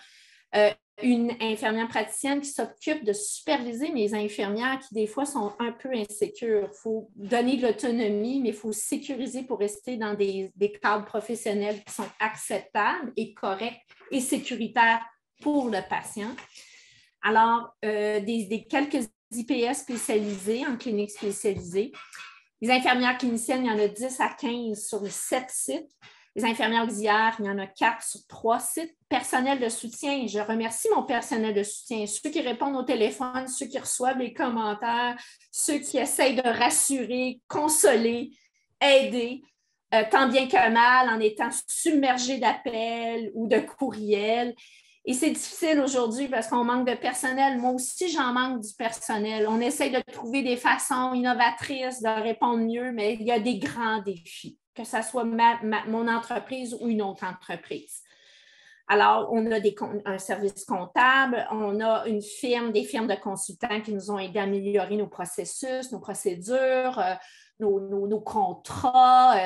Une infirmière praticienne qui s'occupe de superviser mes infirmières qui, des fois, sont un peu insécures. Il faut donner de l'autonomie, mais il faut sécuriser pour rester dans des cadres professionnels qui sont acceptables et corrects et sécuritaires pour le patient. Alors, quelques IPS spécialisés en clinique spécialisée. Les infirmières cliniciennes, il y en a 10 à 15 sur les 7 sites. Les infirmières auxiliaires, il y en a 4 sur 3 sites. Personnel de soutien, je remercie mon personnel de soutien, ceux qui répondent au téléphone, ceux qui reçoivent les commentaires, ceux qui essayent de rassurer, consoler, aider, tant bien que mal en étant submergés d'appels ou de courriels. Et c'est difficile aujourd'hui parce qu'on manque de personnel. Moi aussi, j'en manque du personnel. On essaie de trouver des façons innovatrices de répondre mieux, mais il y a des grands défis, que ce soit mon entreprise ou une autre entreprise. Alors, on a un service comptable, on a des firmes de consultants qui nous ont aidés à améliorer nos processus, nos procédures, nos contrats,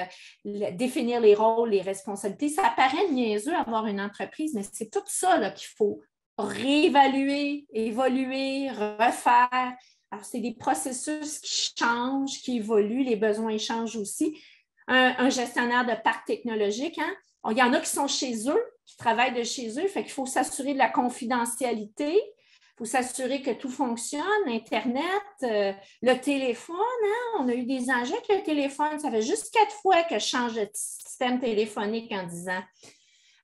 définir les rôles, les responsabilités. Ça paraît niaiseux avoir une entreprise, mais c'est tout ça là, qu'il faut réévaluer, évoluer, refaire. Alors, c'est des processus qui changent, qui évoluent, les besoins changent aussi. Un gestionnaire de parc technologique, hein? Il y en a qui sont chez eux, qui travaillent de chez eux, fait qu'il faut s'assurer de la confidentialité. Il faut s'assurer que tout fonctionne, Internet, le téléphone. Hein? On a eu des enjeux avec le téléphone. Ça fait juste 4 fois que je change de système téléphonique en 10 ans.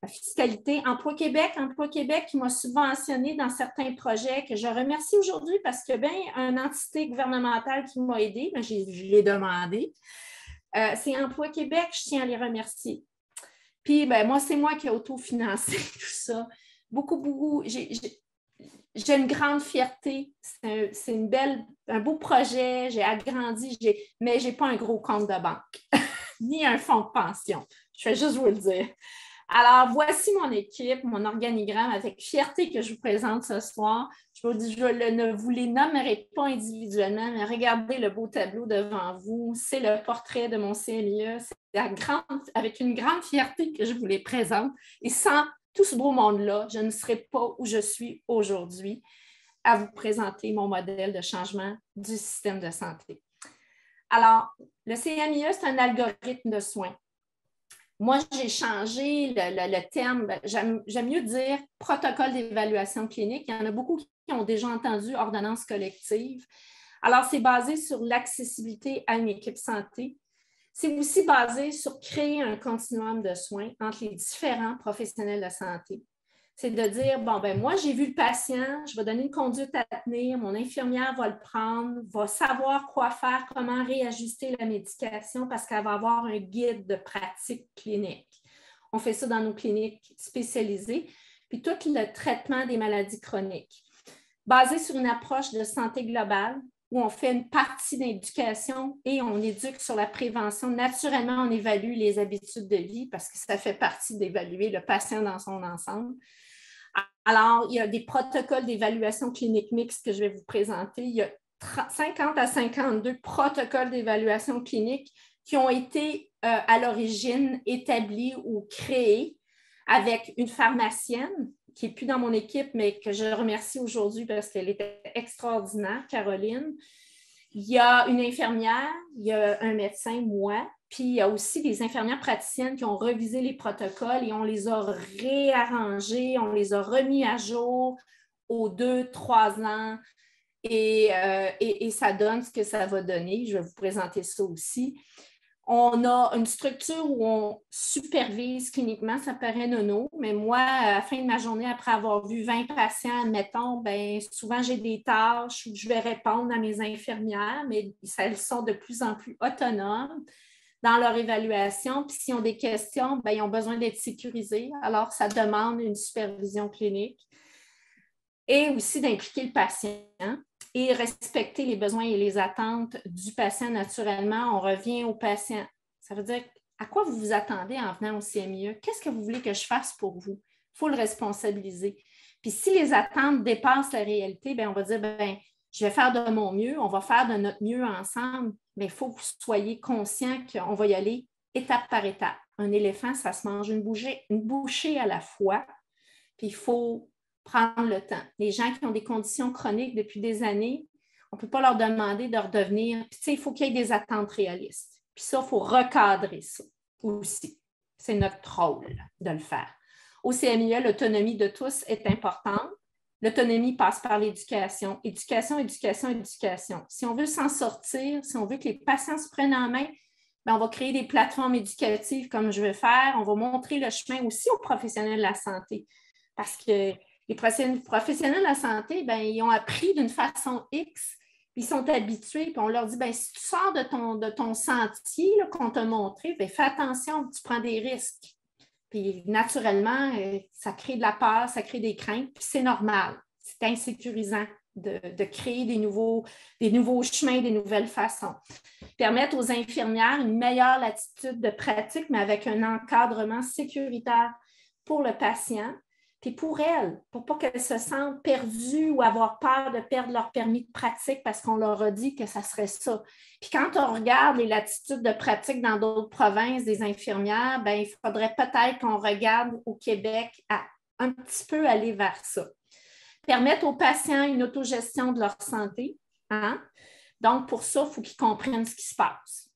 La fiscalité, Emploi Québec qui m'a subventionné dans certains projets que je remercie aujourd'hui parce que une entité gouvernementale qui m'a aidée, je l'ai demandé. C'est Emploi Québec, je tiens à les remercier. Puis, moi, c'est moi qui ai autofinancé tout ça. Beaucoup. J'ai une grande fierté. C'est un beau projet. J'ai agrandi, mais je n'ai pas un gros compte de banque, ni un fonds de pension. Je vais juste vous le dire. Alors, voici mon équipe, mon organigramme avec fierté que je vous présente ce soir. Je ne vous les nommerai pas individuellement, mais regardez le beau tableau devant vous. C'est le portrait de mon CMIE. C'est avec une grande fierté que je vous les présente. Et sans tout ce beau monde-là, je ne serais pas où je suis aujourd'hui. à vous présenter mon modèle de changement du système de santé. Alors, le CMIE, c'est un algorithme de soins. Moi, j'ai changé le terme, j'aime mieux dire protocole d'évaluation clinique. Il y en a beaucoup qui ont déjà entendu ordonnance collective. Alors, c'est basé sur l'accessibilité à une équipe santé. C'est aussi basé sur créer un continuum de soins entre les différents professionnels de santé. C'est de dire, bon, ben moi, j'ai vu le patient, je vais donner une conduite à tenir, mon infirmière va le prendre, va savoir quoi faire, comment réajuster la médication parce qu'elle va avoir un guide de pratique clinique. On fait ça dans nos cliniques spécialisées, puis tout le traitement des maladies chroniques. Basé sur une approche de santé globale, où on fait une partie d'éducation et on éduque sur la prévention. Naturellement, on évalue les habitudes de vie parce que ça fait partie d'évaluer le patient dans son ensemble. Alors, il y a des protocoles d'évaluation clinique mixte que je vais vous présenter. Il y a 50 à 52 protocoles d'évaluation clinique qui ont été à l'origine établis ou créés avec une pharmacienne qui n'est plus dans mon équipe, mais que je remercie aujourd'hui parce qu'elle était extraordinaire, Caroline. Il y a une infirmière, il y a un médecin, moi, puis il y a aussi des infirmières praticiennes qui ont revisé les protocoles et on les a réarrangés, on les a remis à jour aux 2-3 ans et ça donne ce que ça va donner. Je vais vous présenter ça aussi. On a une structure où on supervise cliniquement, ça paraît nono, mais moi, à la fin de ma journée, après avoir vu 20 patients, admettons, bien, souvent j'ai des tâches où je vais répondre à mes infirmières, mais elles sont de plus en plus autonomes dans leur évaluation. Puis s'ils ont des questions, bien, ils ont besoin d'être sécurisés. Alors, ça demande une supervision clinique et aussi d'impliquer le patient et respecter les besoins et les attentes du patient naturellement. On revient au patient. Ça veut dire à quoi vous vous attendez en venant au CMIE? Qu'est-ce que vous voulez que je fasse pour vous? Il faut le responsabiliser. Puis si les attentes dépassent la réalité, bien, on va dire, bien, je vais faire de mon mieux, on va faire de notre mieux ensemble, mais il faut que vous soyez conscient qu'on va y aller étape par étape. Un éléphant, ça se mange une bouchée à la fois, puis il faut prendre le temps. Les gens qui ont des conditions chroniques depuis des années, on ne peut pas leur demander de redevenir. Puis, tu sais, il faut qu'il y ait des attentes réalistes. Puis ça, il faut recadrer ça aussi. C'est notre rôle de le faire. Au CMIE, l'autonomie de tous est importante. L'autonomie passe par l'éducation. Éducation, éducation, éducation. Si on veut s'en sortir, si on veut que les patients se prennent en main, bien, on va créer des plateformes éducatives comme je vais faire. On va montrer le chemin aussi aux professionnels de la santé. Parce que les professionnels de la santé, bien, ils ont appris d'une façon X, puis ils sont habitués, puis on leur dit, bien, si tu sors de ton sentier là, qu'on t'a montré, bien, fais attention, tu prends des risques. Puis naturellement, ça crée de la peur, ça crée des craintes, puis c'est normal. C'est insécurisant de créer des nouveaux chemins, des nouvelles façons. Permettre aux infirmières une meilleure latitude de pratique, mais avec un encadrement sécuritaire pour le patient. Puis pour elles, pour pas qu'elles se sentent perdues ou avoir peur de perdre leur permis de pratique parce qu'on leur a dit que ça serait ça. Puis quand on regarde les latitudes de pratique dans d'autres provinces des infirmières, bien, il faudrait peut-être qu'on regarde au Québec à un petit peu aller vers ça. Permettre aux patients une autogestion de leur santé. Hein? Donc, pour ça, il faut qu'ils comprennent ce qui se passe.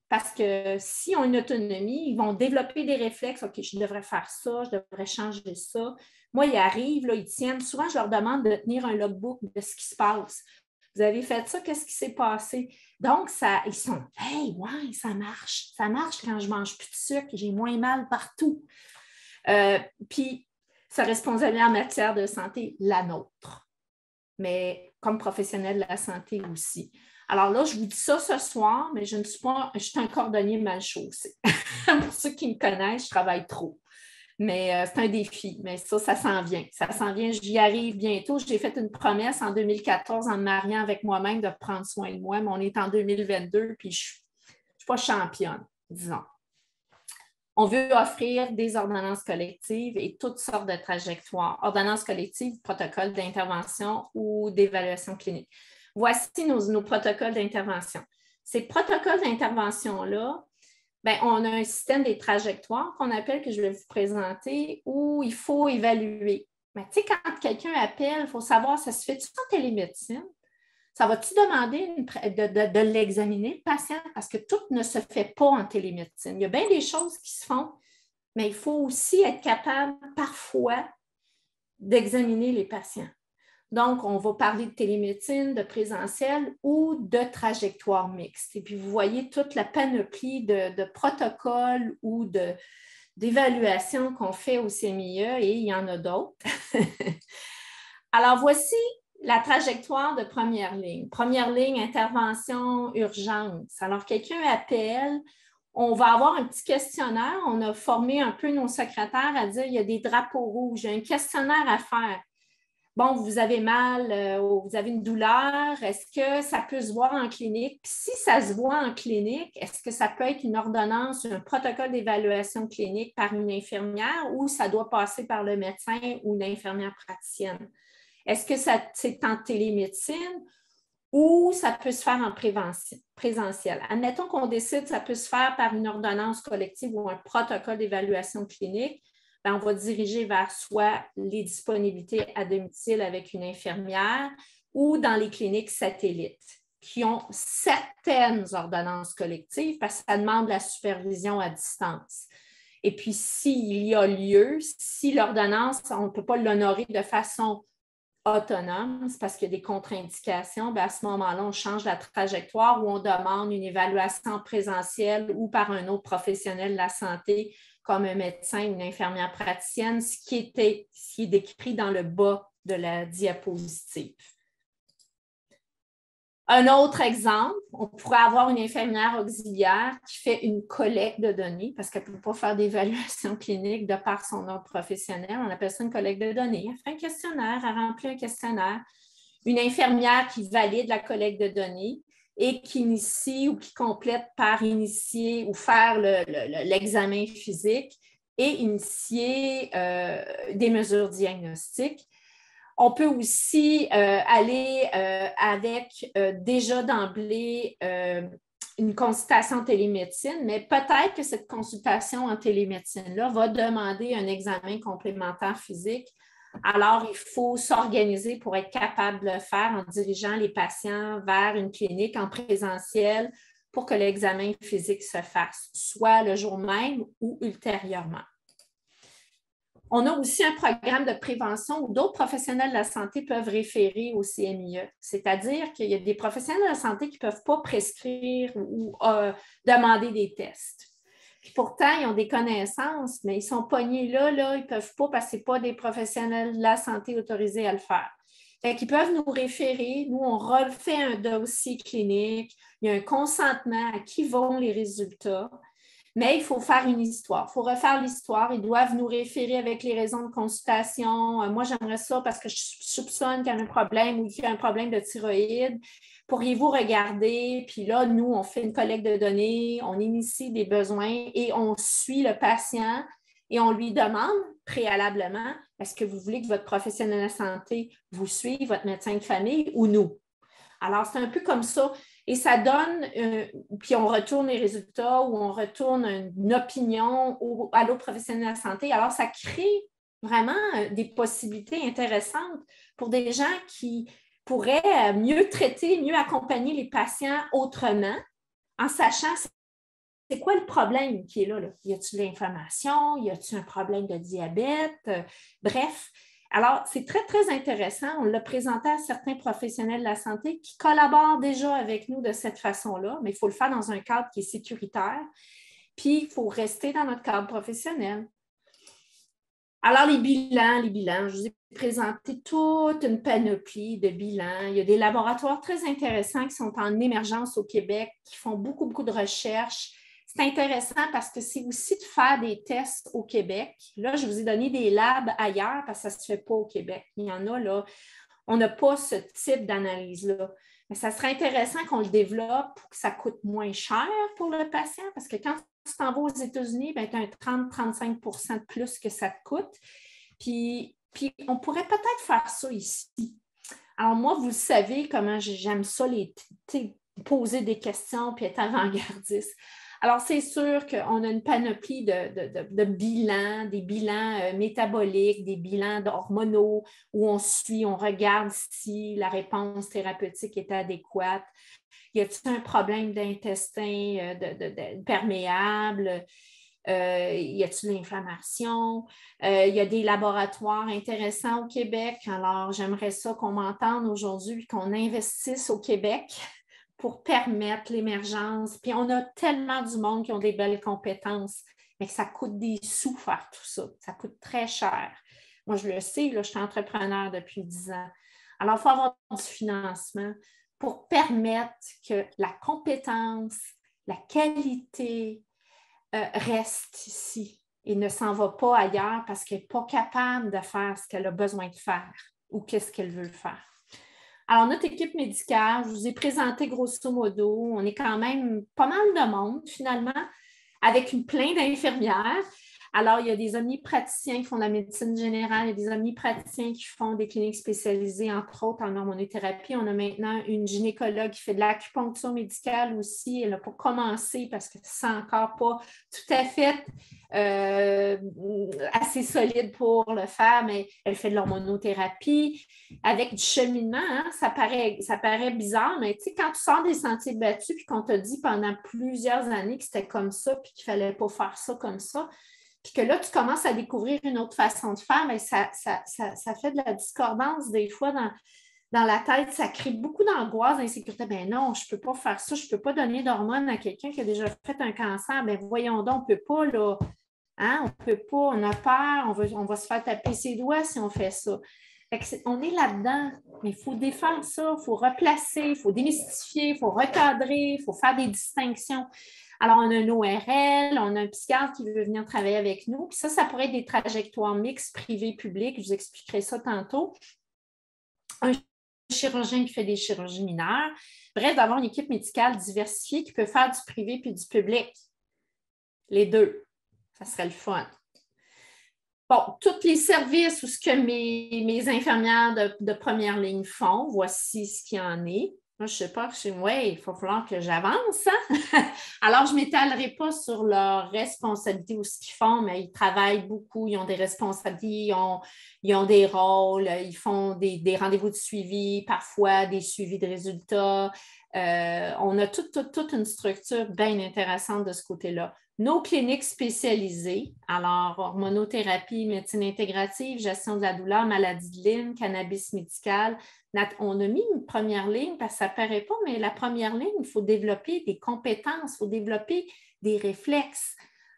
Parce que s'ils ont une autonomie, ils vont développer des réflexes. OK, je devrais faire ça, je devrais changer ça. Moi, ils arrivent, là, ils tiennent. Souvent, je leur demande de tenir un logbook de ce qui se passe. Vous avez fait ça, qu'est-ce qui s'est passé? Donc, ils sont, hey, ouais, ça marche. Ça marche quand je ne mange plus de sucre, j'ai moins mal partout. Puis, sa responsabilité en matière de santé, la nôtre. Mais comme professionnel de la santé aussi. Alors là, je vous dis ça ce soir, mais je suis un cordonnier mal chaussé. Pour ceux qui me connaissent, je travaille trop. Mais c'est un défi. Mais ça s'en vient. Ça s'en vient, j'y arrive bientôt. J'ai fait une promesse en 2014 en me mariant avec moi-même de prendre soin de moi, mais on est en 2022, puis je ne suis pas championne, disons. On veut offrir des ordonnances collectives et toutes sortes de trajectoires. Ordonnances collectives, protocoles d'intervention ou d'évaluation clinique. Voici nos protocoles d'intervention. Ces protocoles d'intervention-là, bien, on a un système des trajectoires qu'on appelle, que je vais vous présenter, où il faut évaluer. Mais tu sais, quand quelqu'un appelle, il faut savoir, ça se fait-tu en télémédecine? Ça va-tu demander de l'examiner, le patient? Parce que tout ne se fait pas en télémédecine. Il y a bien des choses qui se font, mais il faut aussi être capable, parfois, d'examiner les patients. Donc, on va parler de télémédecine, de présentiel ou de trajectoire mixte. Et puis, vous voyez toute la panoplie de protocoles ou d'évaluations qu'on fait au CMIE et il y en a d'autres. Alors, voici la trajectoire de première ligne. Première ligne, intervention, urgence. Alors, quelqu'un appelle, on va avoir un petit questionnaire. On a formé un peu nos secrétaires à dire il y a des drapeaux rouges, il y a un questionnaire à faire. Bon, vous avez mal, vous avez une douleur, est-ce que ça peut se voir en clinique? Puis si ça se voit en clinique, est-ce que ça peut être une ordonnance, un protocole d'évaluation clinique par une infirmière ou ça doit passer par le médecin ou l'infirmière praticienne? Est-ce que c'est en télémédecine ou ça peut se faire en présentiel? Admettons qu'on décide que ça peut se faire par une ordonnance collective ou un protocole d'évaluation clinique. Bien, on va diriger vers soit les disponibilités à domicile avec une infirmière ou dans les cliniques satellites qui ont certaines ordonnances collectives parce que ça demande la supervision à distance. Et puis, s'il y a lieu, si l'ordonnance, on ne peut pas l'honorer de façon autonome, c'est parce qu'il y a des contre-indications, bien à ce moment-là, on change la trajectoire ou on demande une évaluation présentielle ou par un autre professionnel de la santé comme un médecin ou une infirmière praticienne, ce qui est décrit dans le bas de la diapositive. Un autre exemple, on pourrait avoir une infirmière auxiliaire qui fait une collecte de données parce qu'elle ne peut pas faire d'évaluation clinique de par son ordre professionnel. On appelle ça une collecte de données. Elle fait un questionnaire, elle remplit un questionnaire. Une infirmière qui valide la collecte de données et qui initie ou qui complète par initier ou faire l'examen physique et initier des mesures diagnostiques. On peut aussi aller avec déjà d'emblée une consultation en télémédecine, mais peut-être que cette consultation en télémédecine-là va demander un examen complémentaire physique. Alors, il faut s'organiser pour être capable de le faire en dirigeant les patients vers une clinique en présentiel pour que l'examen physique se fasse, soit le jour même ou ultérieurement. On a aussi un programme de prévention où d'autres professionnels de la santé peuvent référer au CMIE, c'est-à-dire qu'il y a des professionnels de la santé qui ne peuvent pas prescrire ou demander des tests. Puis pourtant, ils ont des connaissances, mais ils sont pognés là, ils ne peuvent pas parce que ce n'est pas des professionnels de la santé autorisés à le faire. Fait qu'ils peuvent nous référer, nous, on refait un dossier clinique, il y a un consentement à qui vont les résultats. Mais il faut faire une histoire, il faut refaire l'histoire. Ils doivent nous référer avec les raisons de consultation. Moi, j'aimerais ça parce que je soupçonne qu'il y a un problème ou qu'il y a un problème de thyroïde. Pourriez-vous regarder? Puis là, nous, on fait une collecte de données, on initie des besoins et on suit le patient et on lui demande préalablement, est-ce que vous voulez que votre professionnel de la santé vous suive, votre médecin de famille ou nous? Alors, c'est un peu comme ça. Et ça donne, puis on retourne les résultats ou on retourne une opinion à l'autre professionnel de la santé. Alors, ça crée vraiment des possibilités intéressantes pour des gens qui pourraient mieux traiter, mieux accompagner les patients autrement en sachant c'est quoi le problème qui est là. Y a-t-il de l'inflammation? Y a-t-il un problème de diabète? Bref. Alors, c'est très, très intéressant. On l'a présenté à certains professionnels de la santé qui collaborent déjà avec nous de cette façon-là, mais il faut le faire dans un cadre qui est sécuritaire. Puis, il faut rester dans notre cadre professionnel. Alors, les bilans, je vous ai présenté toute une panoplie de bilans. Il y a des laboratoires très intéressants qui sont en émergence au Québec, qui font beaucoup, beaucoup de recherches. C'est intéressant parce que c'est aussi de faire des tests au Québec. Là, je vous ai donné des labs ailleurs parce que ça ne se fait pas au Québec. Il y en a là, on n'a pas ce type d'analyse-là. Mais ça serait intéressant qu'on le développe pour que ça coûte moins cher pour le patient parce que quand tu t'en vas aux États-Unis, tu as un 30-35 de plus que ça te coûte. Puis on pourrait peut-être faire ça ici. Alors moi, vous le savez comment j'aime ça, poser des questions puis être avant-gardiste. Alors, c'est sûr qu'on a une panoplie de bilans, des bilans métaboliques, des bilans hormonaux où on suit, on regarde si la réponse thérapeutique est adéquate. Y a-t-il un problème d'intestin perméable? Y a-t-il l'inflammation? Il y a des laboratoires intéressants au Québec. Alors, j'aimerais ça qu'on m'entende aujourd'hui, qu'on investisse au Québec pour permettre l'émergence. Puis on a tellement du monde qui ont des belles compétences, mais ça coûte des sous faire tout ça. Ça coûte très cher. Moi, je le sais, là, je suis entrepreneur depuis 10 ans. Alors, il faut avoir du financement pour permettre que la compétence, la qualité reste ici et ne s'en va pas ailleurs parce qu'elle n'est pas capable de faire ce qu'elle a besoin de faire ou qu'est-ce qu'elle veut faire. Alors, notre équipe médicale, je vous ai présenté grosso modo, on est quand même pas mal de monde finalement, avec plein d'infirmières. Alors, il y a des omnipraticiens qui font de la médecine générale, il y a des omnipraticiens qui font des cliniques spécialisées, entre autres en hormonothérapie. On a maintenant une gynécologue qui fait de l'acupuncture médicale aussi. Elle n'a pas commencé parce que c'est encore pas tout à fait assez solide pour le faire, mais elle fait de l'hormonothérapie avec du cheminement. Hein, ça paraît bizarre, mais tu sais, quand tu sors des sentiers battus puis qu'on t'a dit pendant plusieurs années que c'était comme ça puis qu'il ne fallait pas faire ça comme ça, puis que là, tu commences à découvrir une autre façon de faire, mais ça fait de la discordance des fois dans la tête. Ça crée beaucoup d'angoisse, d'insécurité. Ben non, je ne peux pas faire ça, je ne peux pas donner d'hormones à quelqu'un qui a déjà fait un cancer. Ben voyons donc, on ne peut pas, là. Hein? On ne peut pas, on a peur, on va se faire taper ses doigts si on fait ça. On est là-dedans, mais il faut défaire ça, il faut replacer, il faut démystifier, il faut recadrer, il faut faire des distinctions. Alors, on a un ORL, on a un psychiatre qui veut venir travailler avec nous. Puis ça pourrait être des trajectoires mixtes, privées, publiques. Je vous expliquerai ça tantôt. Un chirurgien qui fait des chirurgies mineures. Bref, d'avoir une équipe médicale diversifiée qui peut faire du privé puis du public. Les deux. Ça serait le fun. Bon, tous les services ou ce que mes infirmières de première ligne font, voici ce qu'il y en est. Moi, je ne sais pas, il va falloir que j'avance. Hein? Alors, je ne m'étalerai pas sur leurs responsabilités ou ce qu'ils font, mais ils travaillent beaucoup, ils ont des responsabilités, ils ont des rôles, ils font des rendez-vous de suivi, parfois des suivis de résultats. On a toute une structure bien intéressante de ce côté-là. Nos cliniques spécialisées, alors hormonothérapie, médecine intégrative, gestion de la douleur, maladie de Lyme, cannabis médical. On a mis une première ligne parce que ça ne paraît pas, mais la première ligne, il faut développer des compétences, il faut développer des réflexes.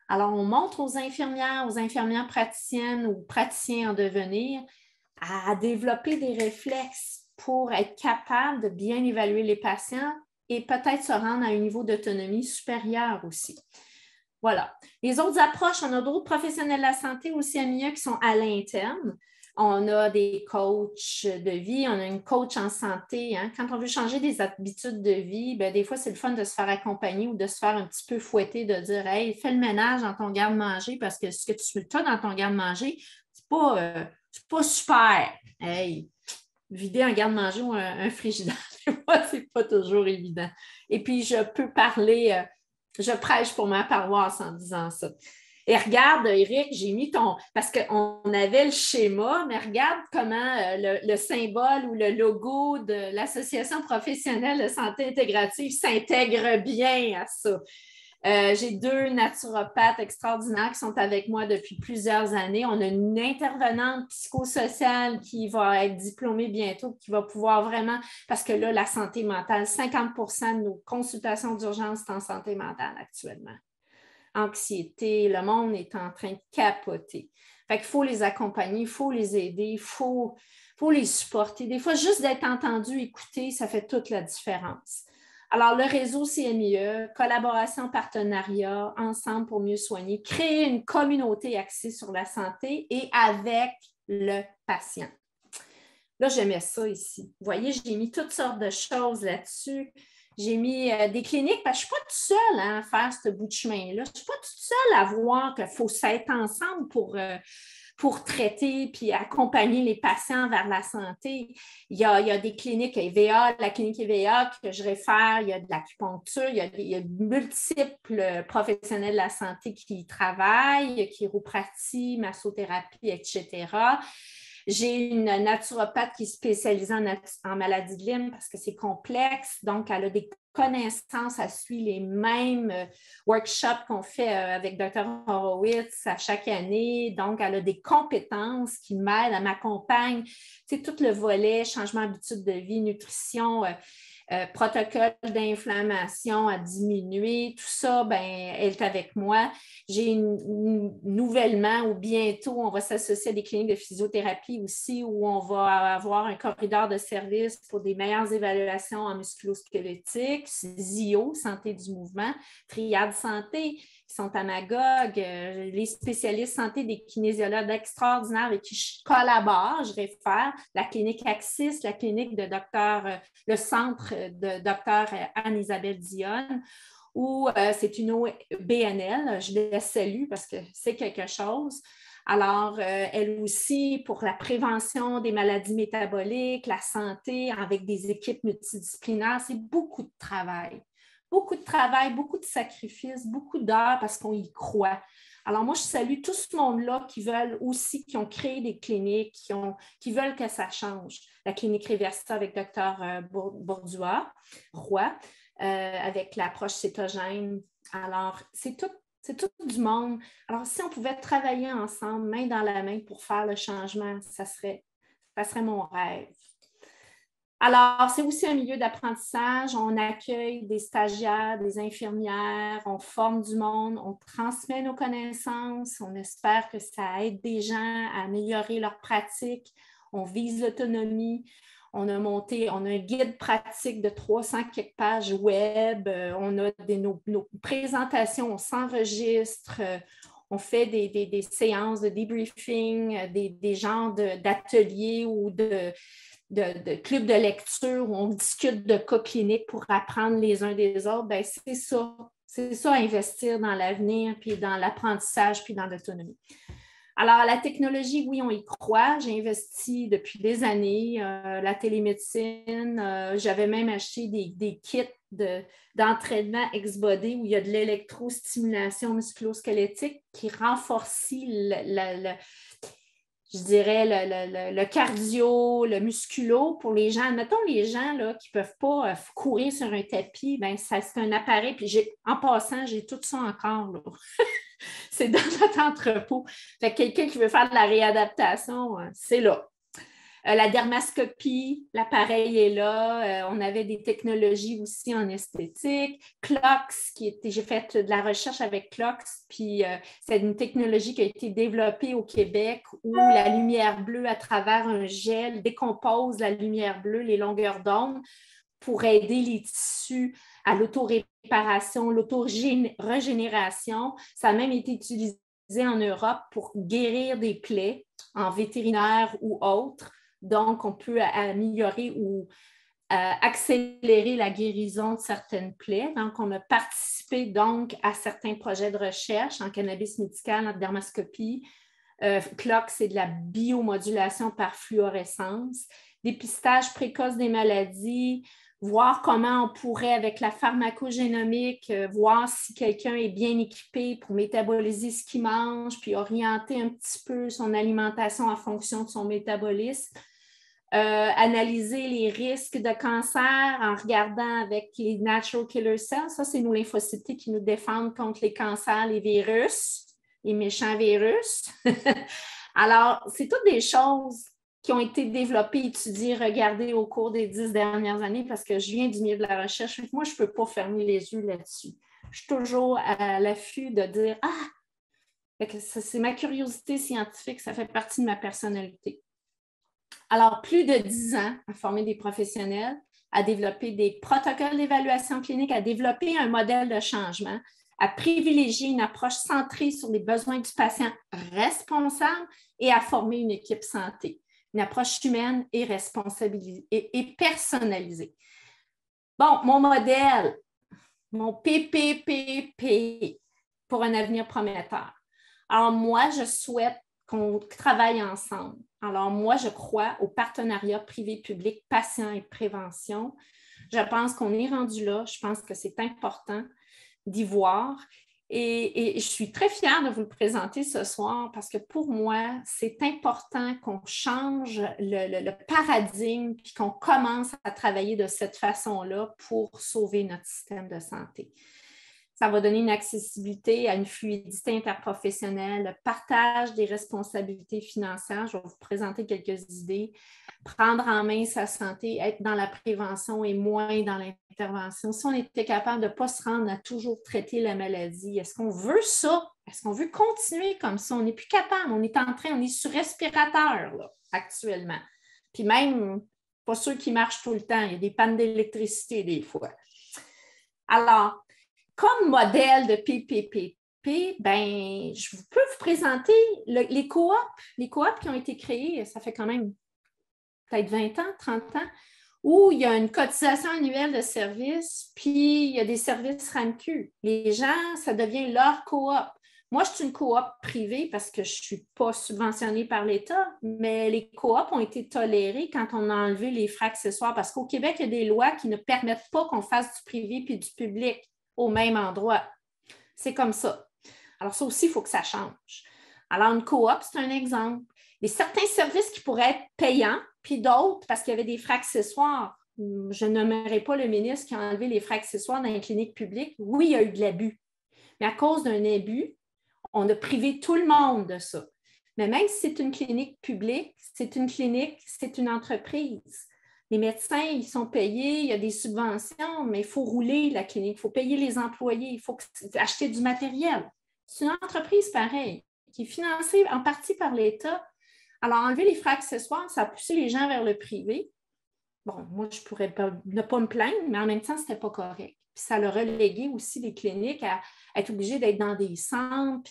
Alors, on montre aux infirmières praticiennes ou praticiens en devenir à développer des réflexes pour être capable de bien évaluer les patients et peut-être se rendre à un niveau d'autonomie supérieur aussi. Voilà. Les autres approches, on a d'autres professionnels de la santé aussi à MIA qui sont à l'interne. On a des coachs de vie, on a une coach en santé. Hein. Quand on veut changer des habitudes de vie, bien, des fois, c'est le fun de se faire accompagner ou de se faire un petit peu fouetter, de dire « Hey, fais le ménage dans ton garde-manger parce que ce que tu as dans ton garde-manger, c'est pas super. Hey, vider un garde-manger ou un frigidaire, c'est pas toujours évident. » Et puis, je peux parler... je prêche pour ma paroisse en disant ça. Et regarde, Éric, j'ai mis parce qu'on avait le schéma, mais regarde comment le symbole ou le logo de l'Association professionnelle de santé intégrative s'intègre bien à ça. J'ai 2 naturopathes extraordinaires qui sont avec moi depuis plusieurs années. On a une intervenante psychosociale qui va être diplômée bientôt, qui va pouvoir vraiment, parce que là, la santé mentale, 50% de nos consultations d'urgence sont en santé mentale actuellement. Anxiété, le monde est en train de capoter. Fait qu'il faut les accompagner, il faut les aider, il faut les supporter. Des fois, juste d'être entendu, écouté, ça fait toute la différence. Alors, le réseau CMIE, collaboration, partenariat, ensemble pour mieux soigner, créer une communauté axée sur la santé et avec le patient. Là, j'aimais ça ici. Vous voyez, j'ai mis toutes sortes de choses là-dessus. J'ai mis des cliniques, parce que je ne suis pas toute seule à faire ce bout de chemin-là. Je ne suis pas toute seule à voir qu'il faut s'être ensemble pour traiter puis accompagner les patients vers la santé. Il y a des cliniques EVA, la clinique EVA que je réfère, il y a de l'acupuncture, il y a multiples professionnels de la santé qui y travaillent, chiropratie, massothérapie, etc. J'ai une naturopathe qui est spécialisée en maladie de Lyme parce que c'est complexe, donc elle a des connaissances, elle suit les mêmes workshops qu'on fait avec Dr. Horowitz à chaque année, donc elle a des compétences qui m'aident, elle m'accompagne, tu sais, tout le volet, changement d'habitude de vie, nutrition, protocole d'inflammation à diminuer, tout ça, ben, elle est avec moi. J'ai nouvellement ou bientôt, on va s'associer à des cliniques de physiothérapie aussi où on va avoir un corridor de service pour des meilleures évaluations en musculo-squelettique, ZIO, santé du mouvement, Triade santé, qui sont à Magog, les spécialistes santé des kinésiologues extraordinaires avec qui je collabore, je réfère, la clinique Axis, la clinique de le centre de Dr. Anne-Isabelle Dionne, où c'est une BNL, je la salue parce que c'est quelque chose. Alors, elle aussi, pour la prévention des maladies métaboliques, la santé, avec des équipes multidisciplinaires, c'est beaucoup de travail. Beaucoup de travail, beaucoup de sacrifices, beaucoup d'heures parce qu'on y croit. Alors, moi, je salue tout ce monde-là qui veulent aussi, qui ont créé des cliniques, qui veulent que ça change. La clinique Reversa avec Dr. Bourdua, Roy, avec l'approche cétogène. Alors, c'est tout du monde. Alors, si on pouvait travailler ensemble, main dans la main pour faire le changement, ça serait mon rêve. Alors, c'est aussi un milieu d'apprentissage. On accueille des stagiaires, des infirmières, on forme du monde, on transmet nos connaissances, on espère que ça aide des gens à améliorer leur pratique. On vise l'autonomie. On a un guide pratique de 300 quelques pages web. On a nos présentations, on s'enregistre. On fait des séances de debriefing, des genres d'ateliers ou de clubs de lecture où on discute de cas cliniques pour apprendre les uns des autres. Bien, c'est ça, investir dans l'avenir, puis dans l'apprentissage, puis dans l'autonomie. Alors, la technologie, oui, on y croit. J'ai investi depuis des années, la télémédecine. J'avais même acheté des kits d'entraînement ex-body où il y a de l'électrostimulation musculo-squelettique qui renforce je dirais, le cardio, le musculo pour les gens. Mettons les gens là, qui ne peuvent pas courir sur un tapis, ben, c'est un appareil. Puis en passant, j'ai tout ça encore. Là. C'est dans notre entrepôt. Fait que quelqu'un qui veut faire de la réadaptation, c'est là. La dermascopie, l'appareil est là. On avait des technologies aussi en esthétique. Clox, j'ai fait de la recherche avec Clox, puis c'est une technologie qui a été développée au Québec où la lumière bleue à travers un gel décompose la lumière bleue, les longueurs d'onde, pour aider les tissus à l'autoréparation, l'autorégénération. Ça a même été utilisé en Europe pour guérir des plaies en vétérinaire ou autre. Donc, on peut améliorer ou accélérer la guérison de certaines plaies. Donc, on a participé donc à certains projets de recherche en cannabis médical, en dermascopie. Clox, c'est de la biomodulation par fluorescence. Dépistage précoce des maladies, voir comment on pourrait, avec la pharmacogénomique, voir si quelqu'un est bien équipé pour métaboliser ce qu'il mange, puis orienter un petit peu son alimentation en fonction de son métabolisme. Analyser les risques de cancer en regardant avec les natural killer cells. Ça, c'est nos lymphocytes qui nous défendent contre les cancers, les virus, les méchants virus. Alors, c'est toutes des choses qui ont été développées, étudiées, regardées au cours des 10 dernières années parce que je viens du milieu de la recherche. Moi, je ne peux pas fermer les yeux là-dessus. Je suis toujours à l'affût de dire « Ah! » C'est ma curiosité scientifique, ça fait partie de ma personnalité. Alors, plus de 10 ans à former des professionnels, à développer des protocoles d'évaluation clinique, à développer un modèle de changement, à privilégier une approche centrée sur les besoins du patient responsable et à former une équipe santé, une approche humaine et responsabilisée et personnalisée. Bon, mon modèle, mon PPPP pour un avenir prometteur. Alors, moi, je souhaite qu'on travaille ensemble. Alors, moi, je crois au partenariat privé-public, patient et prévention. Je pense qu'on est rendu là. Je pense que c'est important d'y voir. Et je suis très fière de vous le présenter ce soir parce que pour moi, c'est important qu'on change le paradigme et qu'on commence à travailler de cette façon-là pour sauver notre système de santé. Ça va donner une accessibilité à une fluidité interprofessionnelle, le partage des responsabilités financières. Je vais vous présenter quelques idées. Prendre en main sa santé, être dans la prévention et moins dans l'intervention. Si on était capable de ne pas se rendre à toujours traiter la maladie, est-ce qu'on veut ça? Est-ce qu'on veut continuer comme ça? On n'est plus capable. On est sur respirateur là, actuellement. Puis même, pas sûr qu'il marche tout le temps. Il y a des pannes d'électricité des fois. Alors, comme modèle de PPPP, ben, je peux vous présenter les coops. Les coops qui ont été créés, ça fait quand même peut-être 20 ans, 30 ans, où il y a une cotisation annuelle de services, puis il y a des services RAMQ. Les gens, ça devient leur coop. Moi, je suis une coop privée parce que je ne suis pas subventionnée par l'État, mais les coops ont été tolérés quand on a enlevé les frais accessoires parce qu'au Québec, il y a des lois qui ne permettent pas qu'on fasse du privé puis du public au même endroit. C'est comme ça. Alors, ça aussi, il faut que ça change. Alors, une coop, c'est un exemple. Il y a certains services qui pourraient être payants, puis d'autres, parce qu'il y avait des frais accessoires. Je ne nommerai pas le ministre qui a enlevé les frais accessoires dans les cliniques publiques. Oui, il y a eu de l'abus. Mais à cause d'un abus, on a privé tout le monde de ça. Mais même si c'est une clinique publique, c'est une clinique, c'est une entreprise. Les médecins, ils sont payés, il y a des subventions, mais il faut rouler la clinique, il faut payer les employés, il faut acheter du matériel. C'est une entreprise pareille, qui est financée en partie par l'État. Alors, enlever les frais accessoires, ça a poussé les gens vers le privé. Bon, moi, je pourrais ne pas me plaindre, mais en même temps, ce n'était pas correct. Puis ça a relégué aussi les cliniques à être obligées d'être dans des centres,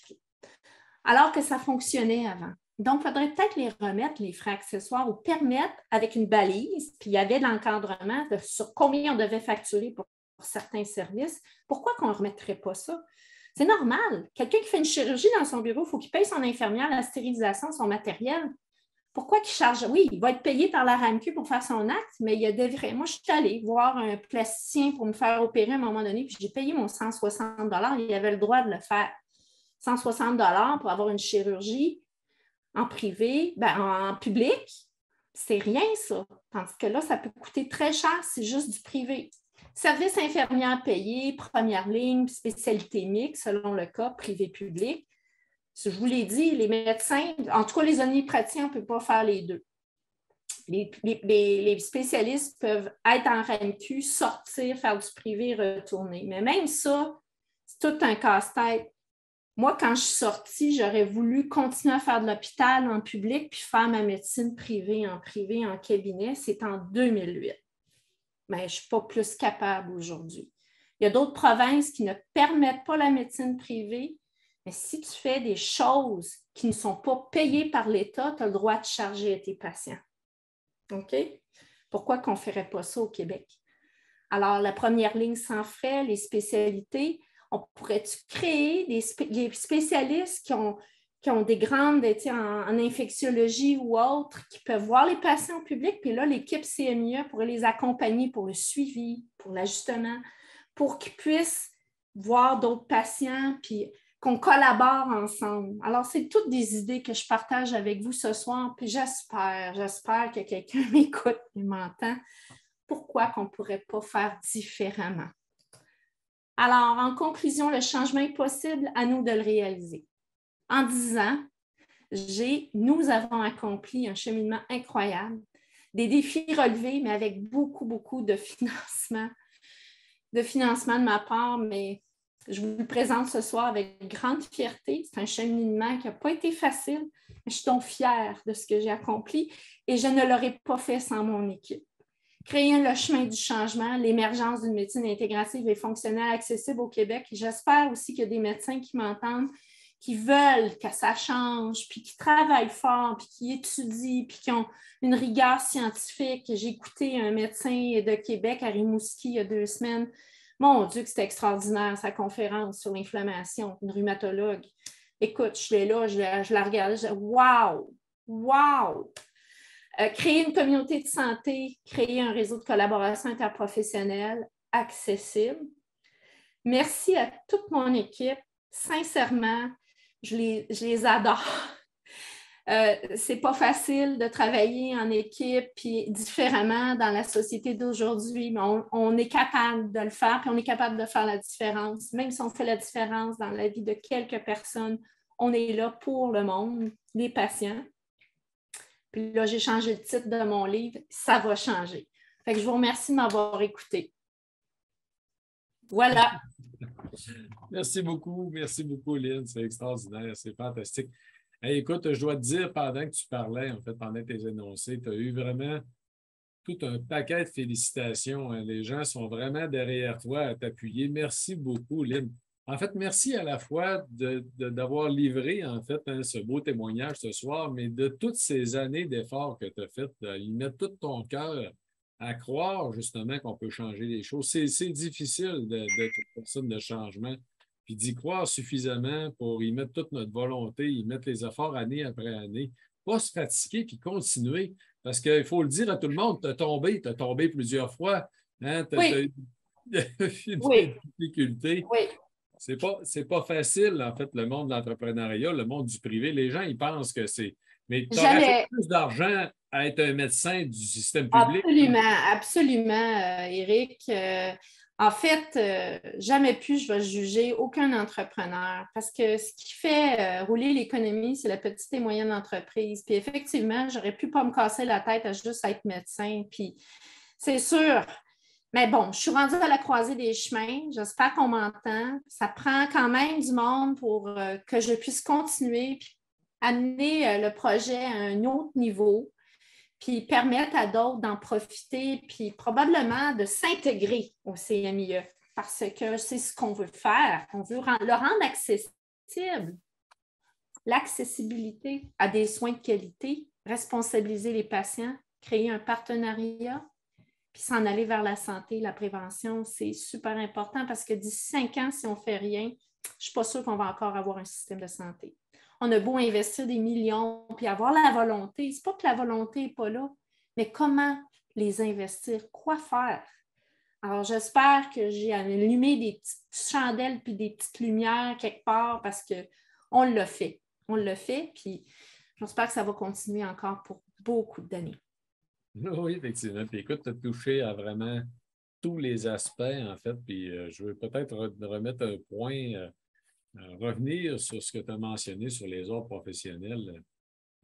alors que ça fonctionnait avant. Donc, il faudrait peut-être les remettre, les frais accessoires, ou permettre avec une balise, puis il y avait de l'encadrement sur combien on devait facturer pour certains services. Pourquoi qu'on ne remettrait pas ça? C'est normal. Quelqu'un qui fait une chirurgie dans son bureau, il faut qu'il paye son infirmière la stérilisation, son matériel. Pourquoi qu'il charge? Oui, il va être payé par la RAMQ pour faire son acte, mais il y a des vrais. Moi, je suis allée voir un plasticien pour me faire opérer à un moment donné, puis j'ai payé mon 160 $. Il avait le droit de le faire. 160 $ pour avoir une chirurgie en privé, en public, c'est rien ça. Tandis que là, ça peut coûter très cher, c'est juste du privé. Service infirmière payé, première ligne, spécialité mixte, selon le cas, privé-public. Je vous l'ai dit, les médecins, en tout cas les omnipraticiens, on ne peut pas faire les deux. Les spécialistes peuvent être en RAMQ, sortir, faire du privé, retourner. Mais même ça, c'est tout un casse-tête. Moi, quand je suis sortie, j'aurais voulu continuer à faire de l'hôpital en public puis faire ma médecine privée, en cabinet. C'est en 2008. Mais je ne suis pas plus capable aujourd'hui. Il y a d'autres provinces qui ne permettent pas la médecine privée, mais si tu fais des choses qui ne sont pas payées par l'État, tu as le droit de charger à tes patients. OK? Pourquoi qu'on ne ferait pas ça au Québec? Alors, la première ligne sans frais, les spécialités, on pourrait-tu créer des spécialistes qui ont des grandes en infectiologie ou autres, qui peuvent voir les patients au public, puis là, l'équipe CMIE pourrait les accompagner pour le suivi, pour l'ajustement, pour qu'ils puissent voir d'autres patients, puis qu'on collabore ensemble. Alors, c'est toutes des idées que je partage avec vous ce soir, puis j'espère que quelqu'un m'écoute et m'entend. Pourquoi qu'on ne pourrait pas faire différemment? Alors, en conclusion, le changement est possible, à nous de le réaliser. En 10 ans, nous avons accompli un cheminement incroyable, des défis relevés, mais avec beaucoup, beaucoup de financement de ma part, mais je vous le présente ce soir avec grande fierté. C'est un cheminement qui n'a pas été facile, mais je suis donc fière de ce que j'ai accompli et je ne l'aurais pas fait sans mon équipe. Créer le chemin du changement, l'émergence d'une médecine intégrative et fonctionnelle accessible au Québec. J'espère aussi qu'il y a des médecins qui m'entendent, qui veulent que ça change, puis qui travaillent fort, puis qui étudient, puis qui ont une rigueur scientifique. J'ai écouté un médecin de Québec à Rimouski il y a 2 semaines. Mon Dieu, que c'était extraordinaire, sa conférence sur l'inflammation, une rhumatologue. Écoute, je suis là, je la regardais, je disais, wow! Wow! Créer une communauté de santé, créer un réseau de collaboration interprofessionnelle accessible. Merci à toute mon équipe. Sincèrement, je les adore. C'est pas facile de travailler en équipe puis différemment dans la société d'aujourd'hui, mais on est capable de le faire puis on est capable de faire la différence. Même si on fait la différence dans la vie de quelques personnes, on est là pour le monde, les patients. Puis là, j'ai changé le titre de mon livre, ça va changer. Fait que je vous remercie de m'avoir écouté. Voilà. Merci beaucoup, Lynn. C'est extraordinaire, c'est fantastique. Hey, écoute, je dois te dire, pendant que tu parlais, en fait, pendant tes énoncés, tu as eu vraiment tout un paquet de félicitations. Hein. Les gens sont vraiment derrière toi à t'appuyer. Merci beaucoup, Lynn. En fait, merci à la fois d'avoir livré, en fait, hein, ce beau témoignage ce soir, mais de toutes ces années d'efforts que tu as fait, y mettre tout ton cœur à croire, justement, qu'on peut changer les choses. C'est difficile d'être une personne de changement, puis d'y croire suffisamment pour y mettre toute notre volonté, y mettre les efforts année après année, pas se fatiguer, puis continuer. Parce qu'il faut le dire à tout le monde, tu as tombé plusieurs fois, hein, tu as eu des difficultés. Oui. C'est pas facile, en fait, le monde de l'entrepreneuriat, le monde du privé. Les gens, ils pensent que c'est. Mais tu aurais fait plus d'argent à être un médecin du système public. Absolument, absolument, Éric. En fait, jamais plus je vais juger aucun entrepreneur parce que ce qui fait rouler l'économie, c'est la petite et moyenne entreprise. Puis effectivement, j'aurais pu pas me casser la tête à juste être médecin. Puis c'est sûr. Mais bon, je suis rendue à la croisée des chemins. J'espère qu'on m'entend. Ça prend quand même du monde pour que je puisse continuer puis amener le projet à un autre niveau, puis permettre à d'autres d'en profiter, puis probablement de s'intégrer au CMIE parce que c'est ce qu'on veut faire. On veut le rendre accessible. L'accessibilité à des soins de qualité, responsabiliser les patients, créer un partenariat, puis s'en aller vers la santé, la prévention, c'est super important parce que d'ici 5 ans, si on ne fait rien, je ne suis pas sûre qu'on va encore avoir un système de santé. On a beau investir des millions puis avoir la volonté. Ce n'est pas que la volonté n'est pas là, mais comment les investir? Quoi faire? Alors, j'espère que j'ai allumé des petites chandelles puis des petites lumières quelque part parce qu'on l'a fait. On l'a fait, puis j'espère que ça va continuer encore pour beaucoup d'années. Oui, effectivement. Puis écoute, tu as touché à vraiment tous les aspects, en fait. Puis je veux peut-être remettre un point, revenir sur ce que tu as mentionné sur les ordres professionnels.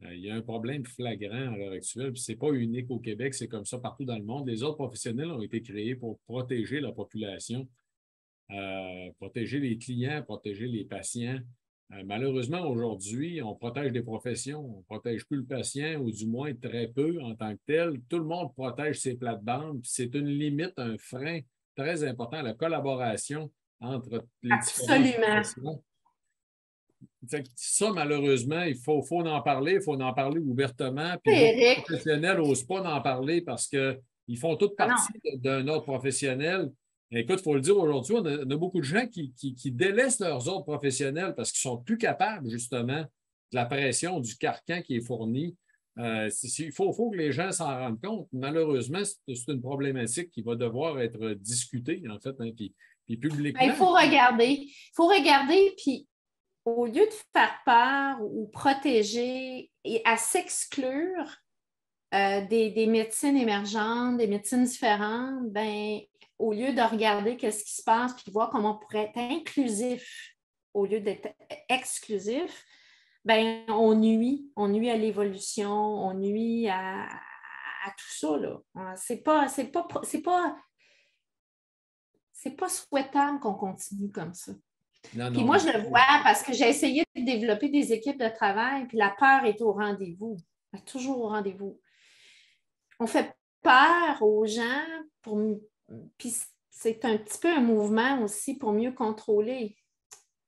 Il y a un problème flagrant à l'heure actuelle, puis ce n'est pas unique au Québec, c'est comme ça partout dans le monde. Les ordres professionnels ont été créés pour protéger la population, protéger les clients, protéger les patients. Malheureusement, aujourd'hui, on protège des professions, on ne protège plus le patient, ou du moins très peu en tant que tel. Tout le monde protège ses plates-bandes, puis c'est une limite, un frein très important à la collaboration entre les différentes professions. Ça, malheureusement, il faut en parler, il faut en parler ouvertement. Puis les professionnels n'osent pas en parler parce qu'ils font toute partie d'un ordre professionnel. Écoute, il faut le dire aujourd'hui, on a beaucoup de gens qui délaissent leurs ordres professionnels parce qu'ils ne sont plus capables, justement, de la pression, du carcan qui est fourni. Il faut que les gens s'en rendent compte. Malheureusement, c'est une problématique qui va devoir être discutée, en fait, hein, puis publiquement. Il faut regarder, puis au lieu de faire peur ou protéger et à s'exclure des médecines émergentes, des médecines différentes, ben, au lieu de regarder qu'est-ce qui se passe puis de voir comment on pourrait être inclusif au lieu d'être exclusif, ben, on nuit à l'évolution, on nuit à tout ça. Là. C'est pas souhaitable qu'on continue comme ça. Puis moi, je le vois parce que j'ai essayé de développer des équipes de travail, puis la peur est au rendez-vous. Elle est toujours au rendez-vous. On fait peur aux gens, puis c'est un petit peu un mouvement aussi pour mieux contrôler,